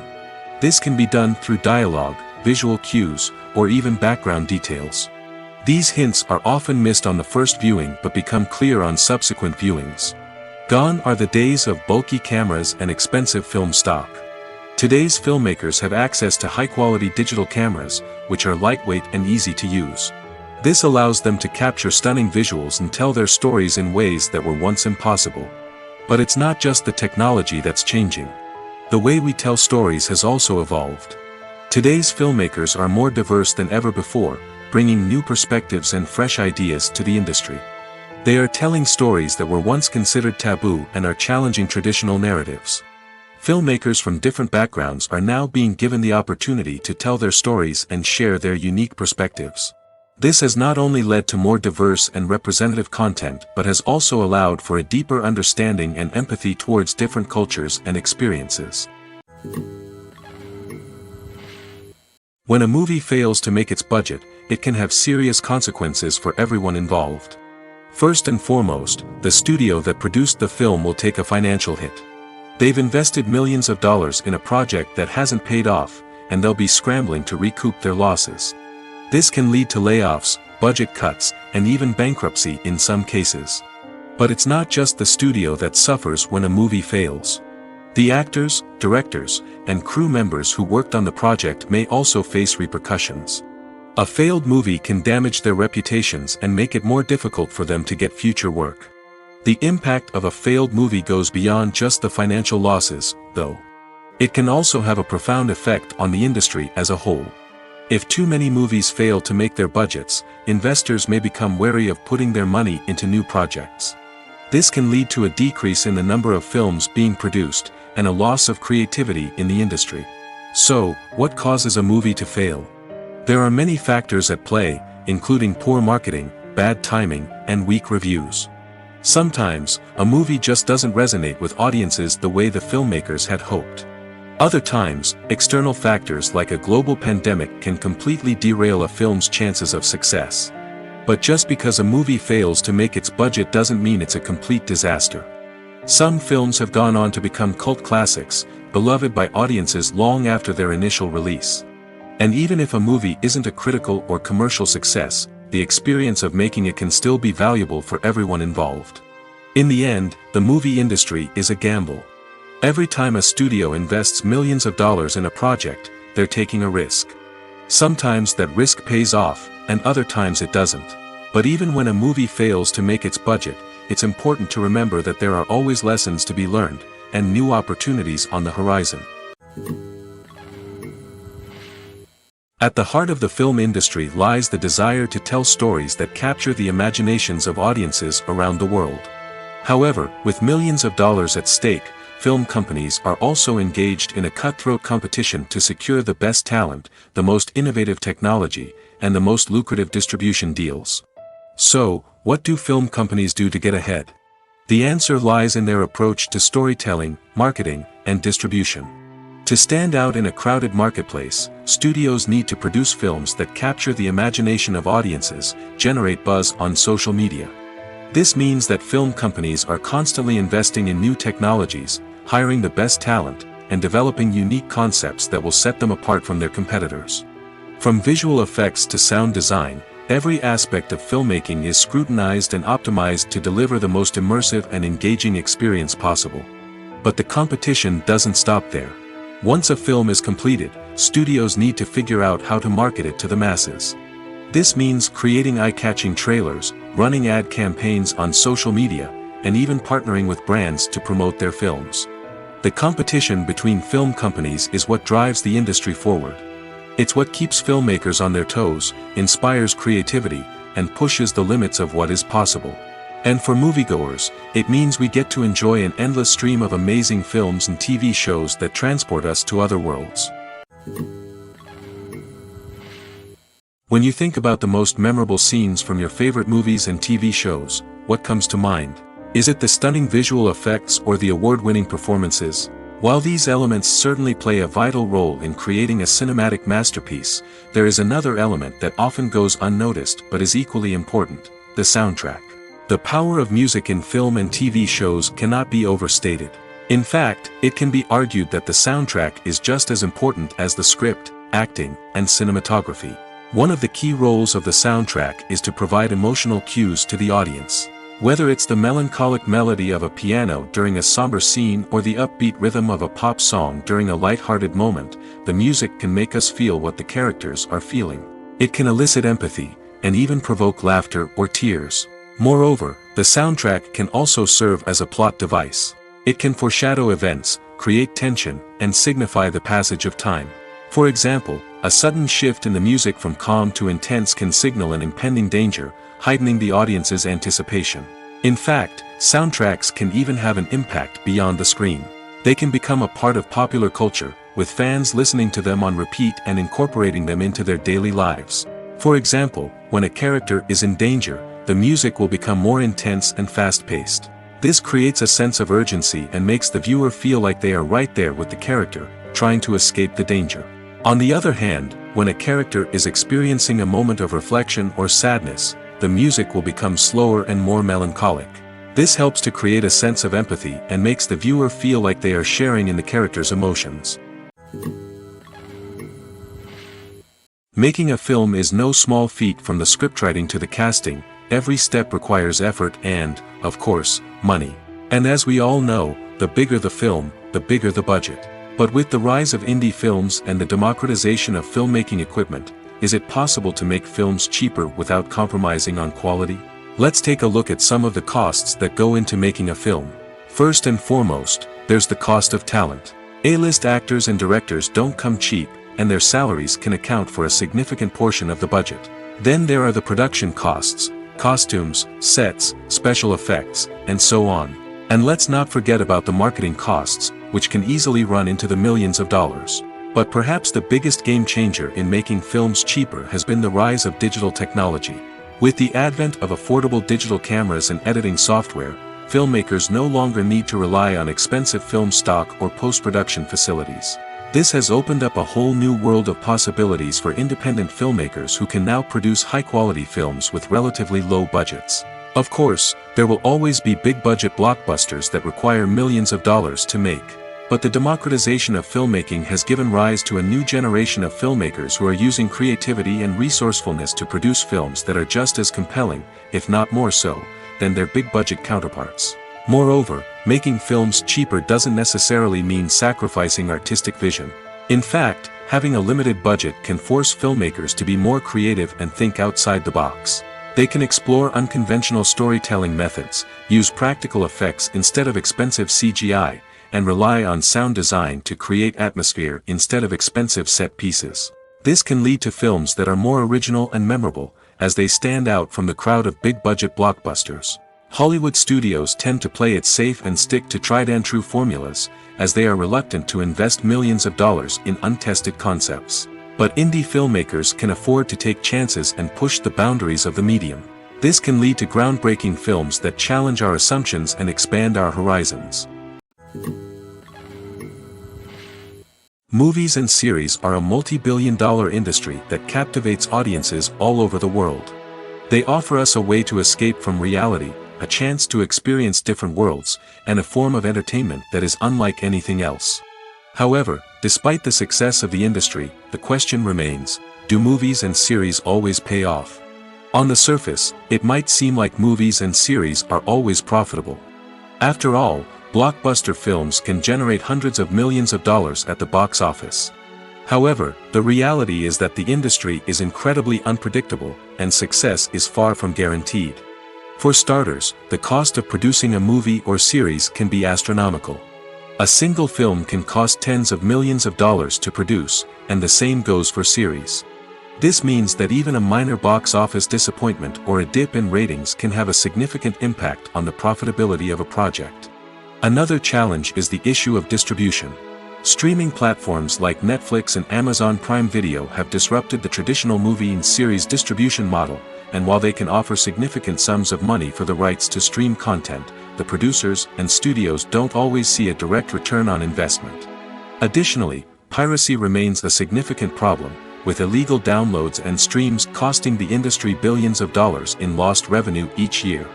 This can be done through dialogue, visual cues, or even background details. These hints are often missed on the first viewing but become clear on subsequent viewings. Gone are the days of bulky cameras and expensive film stock. Today's filmmakers have access to high-quality digital cameras, which are lightweight and easy to use. This allows them to capture stunning visuals and tell their stories in ways that were once impossible. But it's not just the technology that's changing. The way we tell stories has also evolved. Today's filmmakers are more diverse than ever before, bringing new perspectives and fresh ideas to the industry. They are telling stories that were once considered taboo and are challenging traditional narratives. Filmmakers from different backgrounds are now being given the opportunity to tell their stories and share their unique perspectives. This has not only led to more diverse and representative content but has also allowed for a deeper understanding and empathy towards different cultures and experiences. When a movie fails to make its budget, it can have serious consequences for everyone involved. First and foremost, the studio that produced the film will take a financial hit. They've invested millions of dollars in a project that hasn't paid off, and they'll be scrambling to recoup their losses. This can lead to layoffs, budget cuts, and even bankruptcy in some cases. But it's not just the studio that suffers when a movie fails. The actors, directors, and crew members who worked on the project may also face repercussions. A failed movie can damage their reputations and make it more difficult for them to get future work. The impact of a failed movie goes beyond just the financial losses, though. It can also have a profound effect on the industry as a whole. If too many movies fail to make their budgets, investors may become wary of putting their money into new projects. This can lead to a decrease in the number of films being produced, and a loss of creativity in the industry. So, what causes a movie to fail? There are many factors at play, including poor marketing, bad timing, and weak reviews. Sometimes, a movie just doesn't resonate with audiences the way the filmmakers had hoped. Other times, external factors like a global pandemic can completely derail a film's chances of success. But just because a movie fails to make its budget doesn't mean it's a complete disaster. Some films have gone on to become cult classics, beloved by audiences long after their initial release. And even if a movie isn't a critical or commercial success, the experience of making it can still be valuable for everyone involved. In the end, the movie industry is a gamble. Every time a studio invests millions of dollars in a project, they're taking a risk. Sometimes that risk pays off, and other times it doesn't. But even when a movie fails to make its budget, it's important to remember that there are always lessons to be learned, and new opportunities on the horizon. At the heart of the film industry lies the desire to tell stories that capture the imaginations of audiences around the world. However, with millions of dollars at stake, film companies are also engaged in a cutthroat competition to secure the best talent, the most innovative technology, and the most lucrative distribution deals. So, what do film companies do to get ahead? The answer lies in their approach to storytelling, marketing, and distribution. To stand out in a crowded marketplace, studios need to produce films that capture the imagination of audiences, generate buzz on social media. This means that film companies are constantly investing in new technologies, hiring the best talent, and developing unique concepts that will set them apart from their competitors. From visual effects to sound design, every aspect of filmmaking is scrutinized and optimized to deliver the most immersive and engaging experience possible. But the competition doesn't stop there. Once a film is completed, studios need to figure out how to market it to the masses. This means creating eye-catching trailers, running ad campaigns on social media, and even partnering with brands to promote their films. The competition between film companies is what drives the industry forward. It's what keeps filmmakers on their toes, inspires creativity, and pushes the limits of what is possible. And for moviegoers, it means we get to enjoy an endless stream of amazing films and TV shows that transport us to other worlds. When you think about the most memorable scenes from your favorite movies and TV shows, what comes to mind? Is it the stunning visual effects or the award-winning performances? While these elements certainly play a vital role in creating a cinematic masterpiece, there is another element that often goes unnoticed but is equally important: the soundtrack. The power of music in film and TV shows cannot be overstated. In fact, it can be argued that the soundtrack is just as important as the script, acting, and cinematography. One of the key roles of the soundtrack is to provide emotional cues to the audience. Whether it's the melancholic melody of a piano during a somber scene or the upbeat rhythm of a pop song during a light-hearted moment, the music can make us feel what the characters are feeling. It can elicit empathy, and even provoke laughter or tears. Moreover, the soundtrack can also serve as a plot device. It can foreshadow events, create tension, and signify the passage of time. For example, a sudden shift in the music from calm to intense can signal an impending danger, heightening the audience's anticipation. In fact, soundtracks can even have an impact beyond the screen. They can become a part of popular culture, with fans listening to them on repeat and incorporating them into their daily lives. For example, when a character is in danger, the music will become more intense and fast-paced. This creates a sense of urgency and makes the viewer feel like they are right there with the character, trying to escape the danger. On the other hand, when a character is experiencing a moment of reflection or sadness, the music will become slower and more melancholic. This helps to create a sense of empathy and makes the viewer feel like they are sharing in the character's emotions. Making a film is no small feat. From the scriptwriting to the casting. Every step requires effort and, of course, money. And as we all know, the bigger the film, the bigger the budget. But with the rise of indie films and the democratization of filmmaking equipment, is it possible to make films cheaper without compromising on quality? Let's take a look at some of the costs that go into making a film. First and foremost, there's the cost of talent. A-list actors and directors don't come cheap, and their salaries can account for a significant portion of the budget. Then there are the production costs: costumes, sets, special effects, and so on. And let's not forget about the marketing costs, which can easily run into the millions of dollars. But perhaps the biggest game changer in making films cheaper has been the rise of digital technology. With the advent of affordable digital cameras and editing software, filmmakers no longer need to rely on expensive film stock or post-production facilities. This has opened up a whole new world of possibilities for independent filmmakers who can now produce high-quality films with relatively low budgets. Of course, there will always be big-budget blockbusters that require millions of dollars to make. But the democratization of filmmaking has given rise to a new generation of filmmakers who are using creativity and resourcefulness to produce films that are just as compelling, if not more so, than their big-budget counterparts. Moreover, making films cheaper doesn't necessarily mean sacrificing artistic vision. In fact, having a limited budget can force filmmakers to be more creative and think outside the box. They can explore unconventional storytelling methods, use practical effects instead of expensive CGI, and rely on sound design to create atmosphere instead of expensive set pieces. This can lead to films that are more original and memorable, as they stand out from the crowd of big-budget blockbusters. Hollywood studios tend to play it safe and stick to tried-and-true formulas, as they are reluctant to invest millions of dollars in untested concepts. But indie filmmakers can afford to take chances and push the boundaries of the medium. This can lead to groundbreaking films that challenge our assumptions and expand our horizons. Movies and series are a multi-billion-dollar industry that captivates audiences all over the world. They offer us a way to escape from reality, a chance to experience different worlds, and a form of entertainment that is unlike anything else. However, despite the success of the industry, the question remains, do movies and series always pay off? On the surface, it might seem like movies and series are always profitable. After all, blockbuster films can generate hundreds of millions of dollars at the box office. However, the reality is that the industry is incredibly unpredictable, and success is far from guaranteed. For starters, the cost of producing a movie or series can be astronomical. A single film can cost tens of millions of dollars to produce, and the same goes for series. This means that even a minor box office disappointment or a dip in ratings can have a significant impact on the profitability of a project. Another challenge is the issue of distribution. Streaming platforms like Netflix and Amazon Prime Video have disrupted the traditional movie and series distribution model, and while they can offer significant sums of money for the rights to stream content, the producers and studios don't always see a direct return on investment. Additionally, piracy remains a significant problem, with illegal downloads and streams costing the industry billions of dollars in lost revenue each year.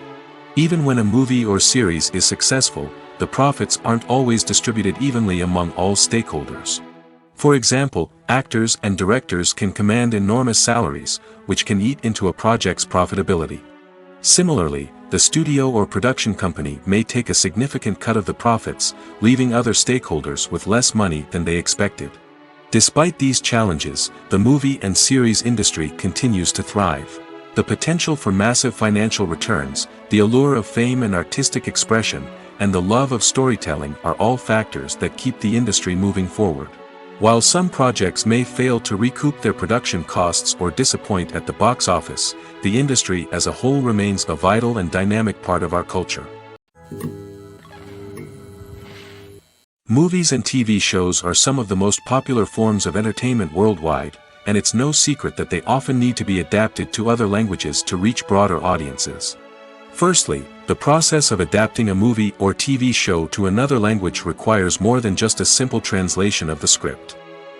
Even when a movie or series is successful, the profits aren't always distributed evenly among all stakeholders. For example, actors and directors can command enormous salaries, which can eat into a project's profitability. Similarly, the studio or production company may take a significant cut of the profits, leaving other stakeholders with less money than they expected. Despite these challenges, the movie and series industry continues to thrive. The potential for massive financial returns, the allure of fame and artistic expression, and the love of storytelling are all factors that keep the industry moving forward. While some projects may fail to recoup their production costs or disappoint at the box office, the industry as a whole remains a vital and dynamic part of our culture. Movies and TV shows are some of the most popular forms of entertainment worldwide, and it's no secret that they often need to be adapted to other languages to reach broader audiences. Firstly, the process of adapting a movie or TV show to another language requires more than just a simple translation of the script.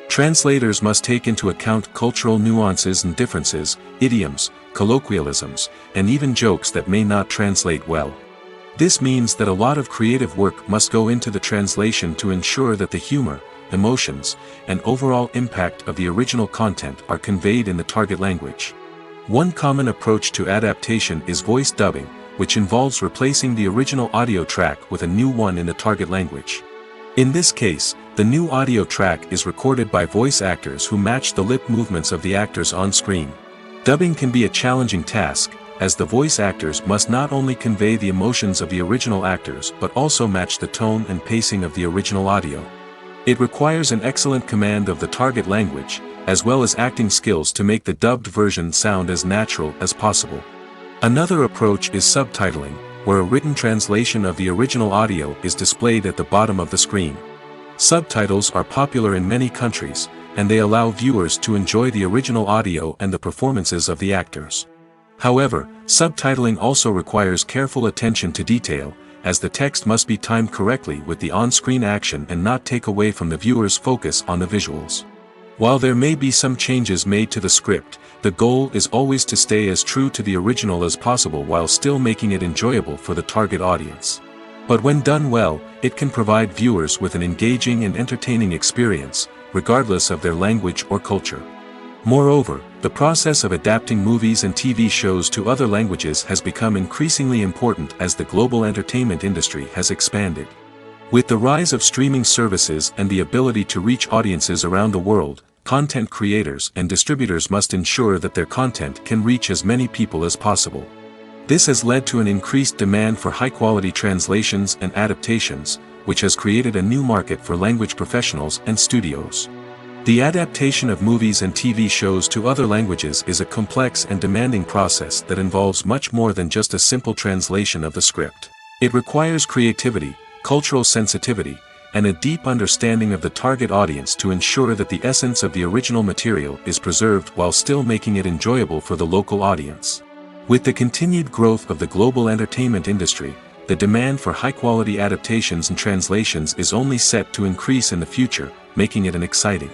Translators must take into account cultural nuances and differences, idioms, colloquialisms, and even jokes that may not translate well. This means that a lot of creative work must go into the translation to ensure that the humor, emotions, and overall impact of the original content are conveyed in the target language. One common approach to adaptation is voice dubbing, which involves replacing the original audio track with a new one in the target language. In this case, the new audio track is recorded by voice actors who match the lip movements of the actors on screen. Dubbing can be a challenging task, as the voice actors must not only convey the emotions of the original actors but also match the tone and pacing of the original audio. It requires an excellent command of the target language, as well as acting skills to make the dubbed version sound as natural as possible. Another approach is subtitling, where a written translation of the original audio is displayed at the bottom of the screen. Subtitles are popular in many countries, and they allow viewers to enjoy the original audio and the performances of the actors. However, subtitling also requires careful attention to detail, as the text must be timed correctly with the on-screen action and not take away from the viewer's focus on the visuals. While there may be some changes made to the script, the goal is always to stay as true to the original as possible while still making it enjoyable for the target audience. But when done well, it can provide viewers with an engaging and entertaining experience, regardless of their language or culture. Moreover, the process of adapting movies and TV shows to other languages has become increasingly important as the global entertainment industry has expanded. With the rise of streaming services and the ability to reach audiences around the world, content creators and distributors must ensure that their content can reach as many people as possible. This has led to an increased demand for high-quality translations and adaptations, which has created a new market for language professionals and studios. The adaptation of movies and TV shows to other languages is a complex and demanding process that involves much more than just a simple translation of the script. It requires creativity, cultural sensitivity, and a deep understanding of the target audience to ensure that the essence of the original material is preserved while still making it enjoyable for the local audience. With the continued growth of the global entertainment industry, the demand for high-quality adaptations and translations is only set to increase in the future, making it an exciting.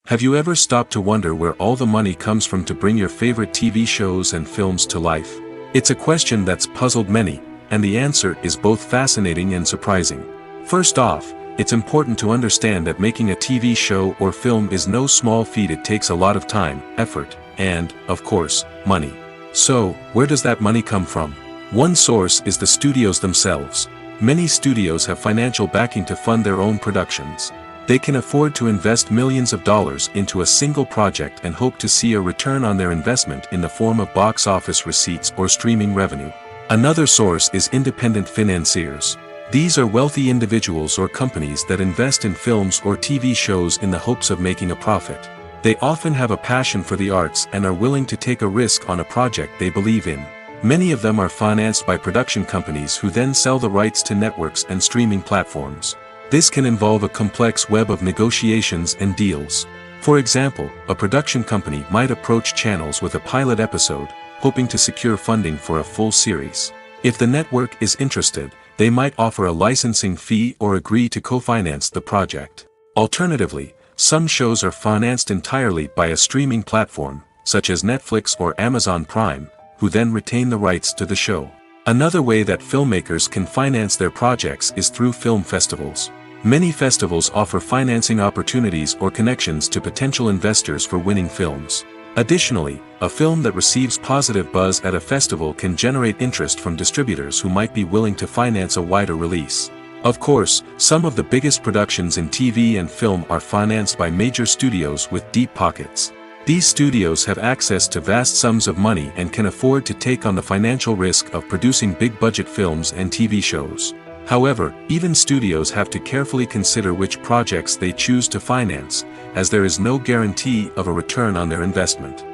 Have you ever stopped to wonder where all the money comes from to bring your favorite TV shows and films to life? It's a question that's puzzled many, and the answer is both fascinating and surprising. First off, it's important to understand that making a TV show or film is no small feat. It takes a lot of time, effort, and, of course, money. So, where does that money come from? One source is the studios themselves. Many studios have financial backing to fund their own productions. They can afford to invest millions of dollars into a single project and hope to see a return on their investment in the form of box office receipts or streaming revenue. Another source is independent financiers. These are wealthy individuals or companies that invest in films or TV shows in the hopes of making a profit. They often have a passion for the arts and are willing to take a risk on a project they believe in. Many of them are financed by production companies who then sell the rights to networks and streaming platforms. This can involve a complex web of negotiations and deals. For example, a production company might approach channels with a pilot episode, hoping to secure funding for a full series. If the network is interested, they might offer a licensing fee or agree to co-finance the project. Alternatively, some shows are financed entirely by a streaming platform, such as Netflix or Amazon Prime, who then retain the rights to the show. Another way that filmmakers can finance their projects is through film festivals. Many festivals offer financing opportunities or connections to potential investors for winning films. Additionally, a film that receives positive buzz at a festival can generate interest from distributors who might be willing to finance a wider release. Of course, some of the biggest productions in TV and film are financed by major studios with deep pockets. These studios have access to vast sums of money and can afford to take on the financial risk of producing big-budget films and TV shows. However, even studios have to carefully consider which projects they choose to finance, as there is no guarantee of a return on their investment.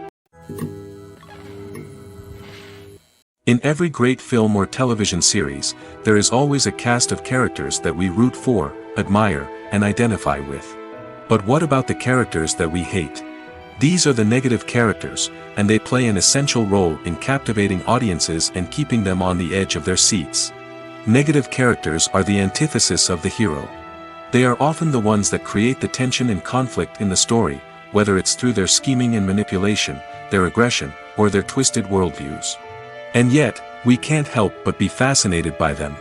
In every great film or television series, there is always a cast of characters that we root for, admire, and identify with. But what about the characters that we hate? These are the negative characters, and they play an essential role in captivating audiences and keeping them on the edge of their seats. Negative characters are the antithesis of the hero. They are often the ones that create the tension and conflict in the story, whether it's through their scheming and manipulation, their aggression, or their twisted worldviews. And yet, we can't help but be fascinated by them.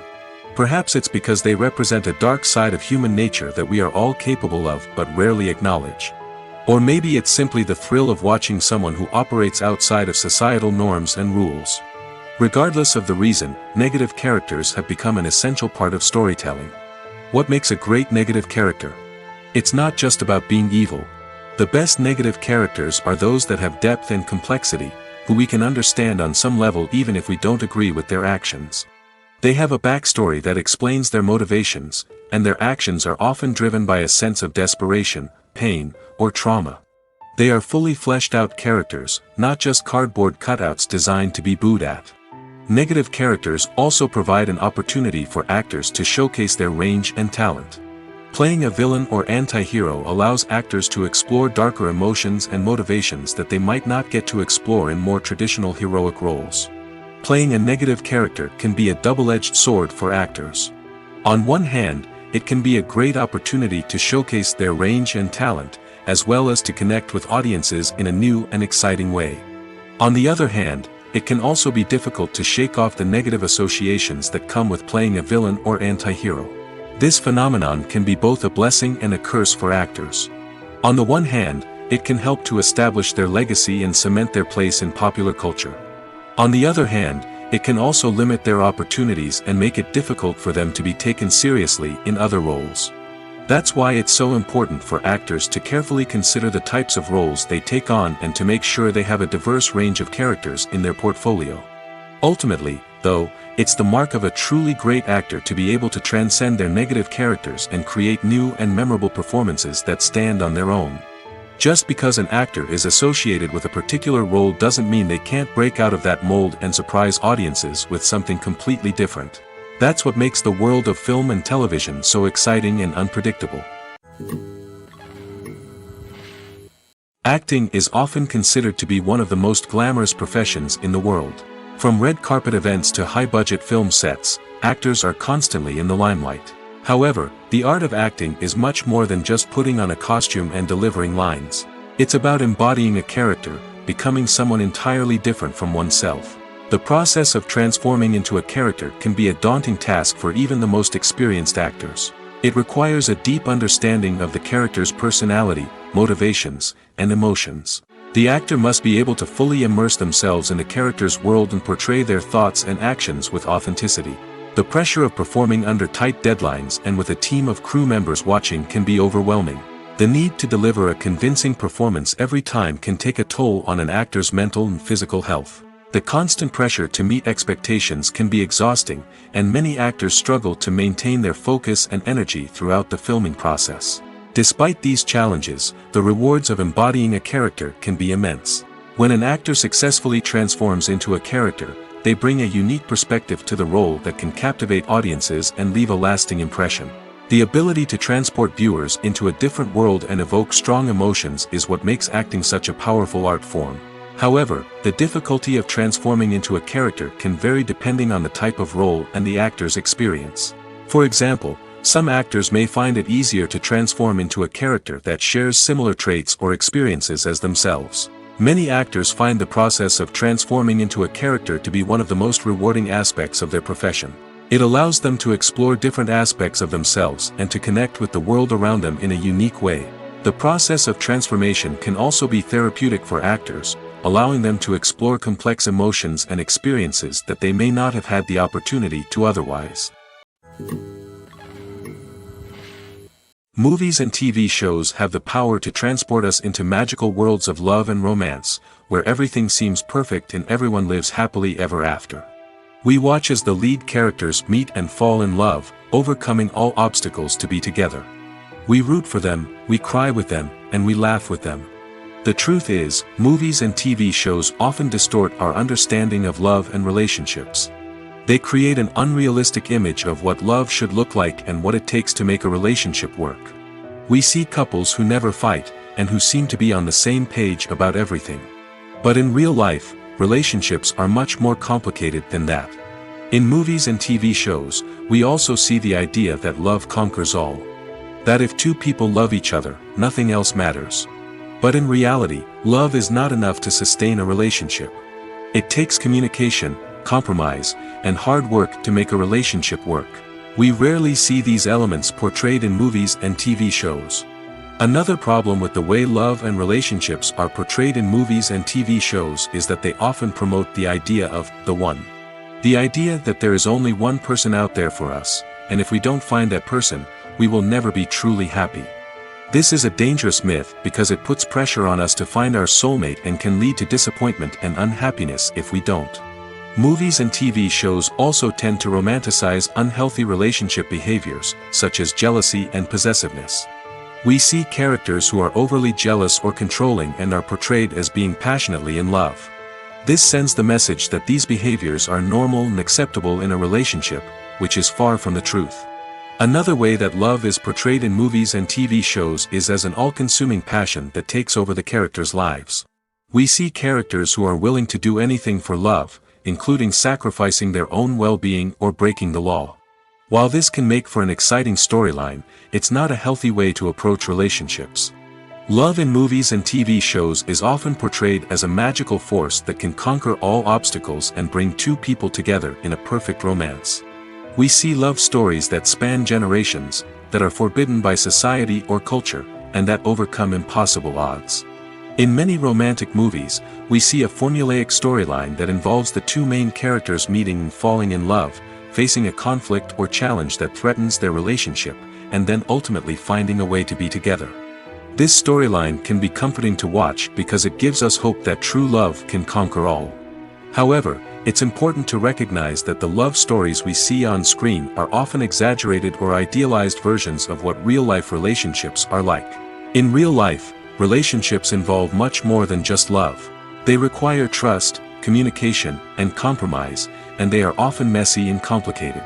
Perhaps it's because they represent a dark side of human nature that we are all capable of but rarely acknowledge. Or maybe it's simply the thrill of watching someone who operates outside of societal norms and rules. Regardless of the reason, negative characters have become an essential part of storytelling. What makes a great negative character? It's not just about being evil. The best negative characters are those that have depth and complexity, who we can understand on some level even if we don't agree with their actions. They have a backstory that explains their motivations, and their actions are often driven by a sense of desperation, pain, or trauma. They are fully fleshed out characters, not just cardboard cutouts designed to be booed at. Negative characters also provide an opportunity for actors to showcase their range and talent. Playing a villain or anti-hero allows actors to explore darker emotions and motivations that they might not get to explore in more traditional heroic roles. Playing a negative character can be a double-edged sword for actors. On one hand, it can be a great opportunity to showcase their range and talent, as well as to connect with audiences in a new and exciting way. On the other hand, it can also be difficult to shake off the negative associations that come with playing a villain or anti-hero. This phenomenon can be both a blessing and a curse for actors. On the one hand, it can help to establish their legacy and cement their place in popular culture. On the other hand, it can also limit their opportunities and make it difficult for them to be taken seriously in other roles. That's why it's so important for actors to carefully consider the types of roles they take on and to make sure they have a diverse range of characters in their portfolio. Ultimately, though, it's the mark of a truly great actor to be able to transcend their negative characters and create new and memorable performances that stand on their own. Just because an actor is associated with a particular role doesn't mean they can't break out of that mold and surprise audiences with something completely different. That's what makes the world of film and television so exciting and unpredictable. Acting is often considered to be one of the most glamorous professions in the world. From red carpet events to high-budget film sets, actors are constantly in the limelight. However, the art of acting is much more than just putting on a costume and delivering lines. It's about embodying a character, becoming someone entirely different from oneself. The process of transforming into a character can be a daunting task for even the most experienced actors. It requires a deep understanding of the character's personality, motivations, and emotions. The actor must be able to fully immerse themselves in the character's world and portray their thoughts and actions with authenticity. The pressure of performing under tight deadlines and with a team of crew members watching can be overwhelming. The need to deliver a convincing performance every time can take a toll on an actor's mental and physical health. The constant pressure to meet expectations can be exhausting, and many actors struggle to maintain their focus and energy throughout the filming process. Despite these challenges, the rewards of embodying a character can be immense. When an actor successfully transforms into a character, they bring a unique perspective to the role that can captivate audiences and leave a lasting impression. The ability to transport viewers into a different world and evoke strong emotions is what makes acting such a powerful art form. However, the difficulty of transforming into a character can vary depending on the type of role and the actor's experience. For example, some actors may find it easier to transform into a character that shares similar traits or experiences as themselves. Many actors find the process of transforming into a character to be one of the most rewarding aspects of their profession. It allows them to explore different aspects of themselves and to connect with the world around them in a unique way. The process of transformation can also be therapeutic for actors, allowing them to explore complex emotions and experiences that they may not have had the opportunity to otherwise. Movies and TV shows have the power to transport us into magical worlds of love and romance, where everything seems perfect and everyone lives happily ever after. We watch as the lead characters meet and fall in love, overcoming all obstacles to be together. We root for them, we cry with them, and we laugh with them. The truth is, movies and TV shows often distort our understanding of love and relationships. They create an unrealistic image of what love should look like and what it takes to make a relationship work. We see couples who never fight, and who seem to be on the same page about everything. But in real life, relationships are much more complicated than that. In movies and TV shows, we also see the idea that love conquers all. That if two people love each other, nothing else matters. But in reality, love is not enough to sustain a relationship. It takes communication, compromise, and hard work to make a relationship work. We rarely see these elements portrayed in movies and TV shows. Another problem with the way love and relationships are portrayed in movies and TV shows is that they often promote the idea of the one. The idea that there is only one person out there for us, and if we don't find that person, we will never be truly happy. This is a dangerous myth because it puts pressure on us to find our soulmate and can lead to disappointment and unhappiness if we don't. Movies and TV shows also tend to romanticize unhealthy relationship behaviors, such as jealousy and possessiveness. We see characters who are overly jealous or controlling and are portrayed as being passionately in love. This sends the message that these behaviors are normal and acceptable in a relationship, which is far from the truth. Another way that love is portrayed in movies and TV shows is as an all-consuming passion that takes over the characters' lives. We see characters who are willing to do anything for love, including sacrificing their own well-being or breaking the law. While this can make for an exciting storyline, it's not a healthy way to approach relationships. Love in movies and TV shows is often portrayed as a magical force that can conquer all obstacles and bring two people together in a perfect romance. We see love stories that span generations, that are forbidden by society or culture, and that overcome impossible odds. In many romantic movies, we see a formulaic storyline that involves the two main characters meeting and falling in love, facing a conflict or challenge that threatens their relationship, and then ultimately finding a way to be together. This storyline can be comforting to watch because it gives us hope that true love can conquer all. However, it's important to recognize that the love stories we see on screen are often exaggerated or idealized versions of what real-life relationships are like. In real life, relationships involve much more than just love. They require trust, communication, and compromise, and they are often messy and complicated.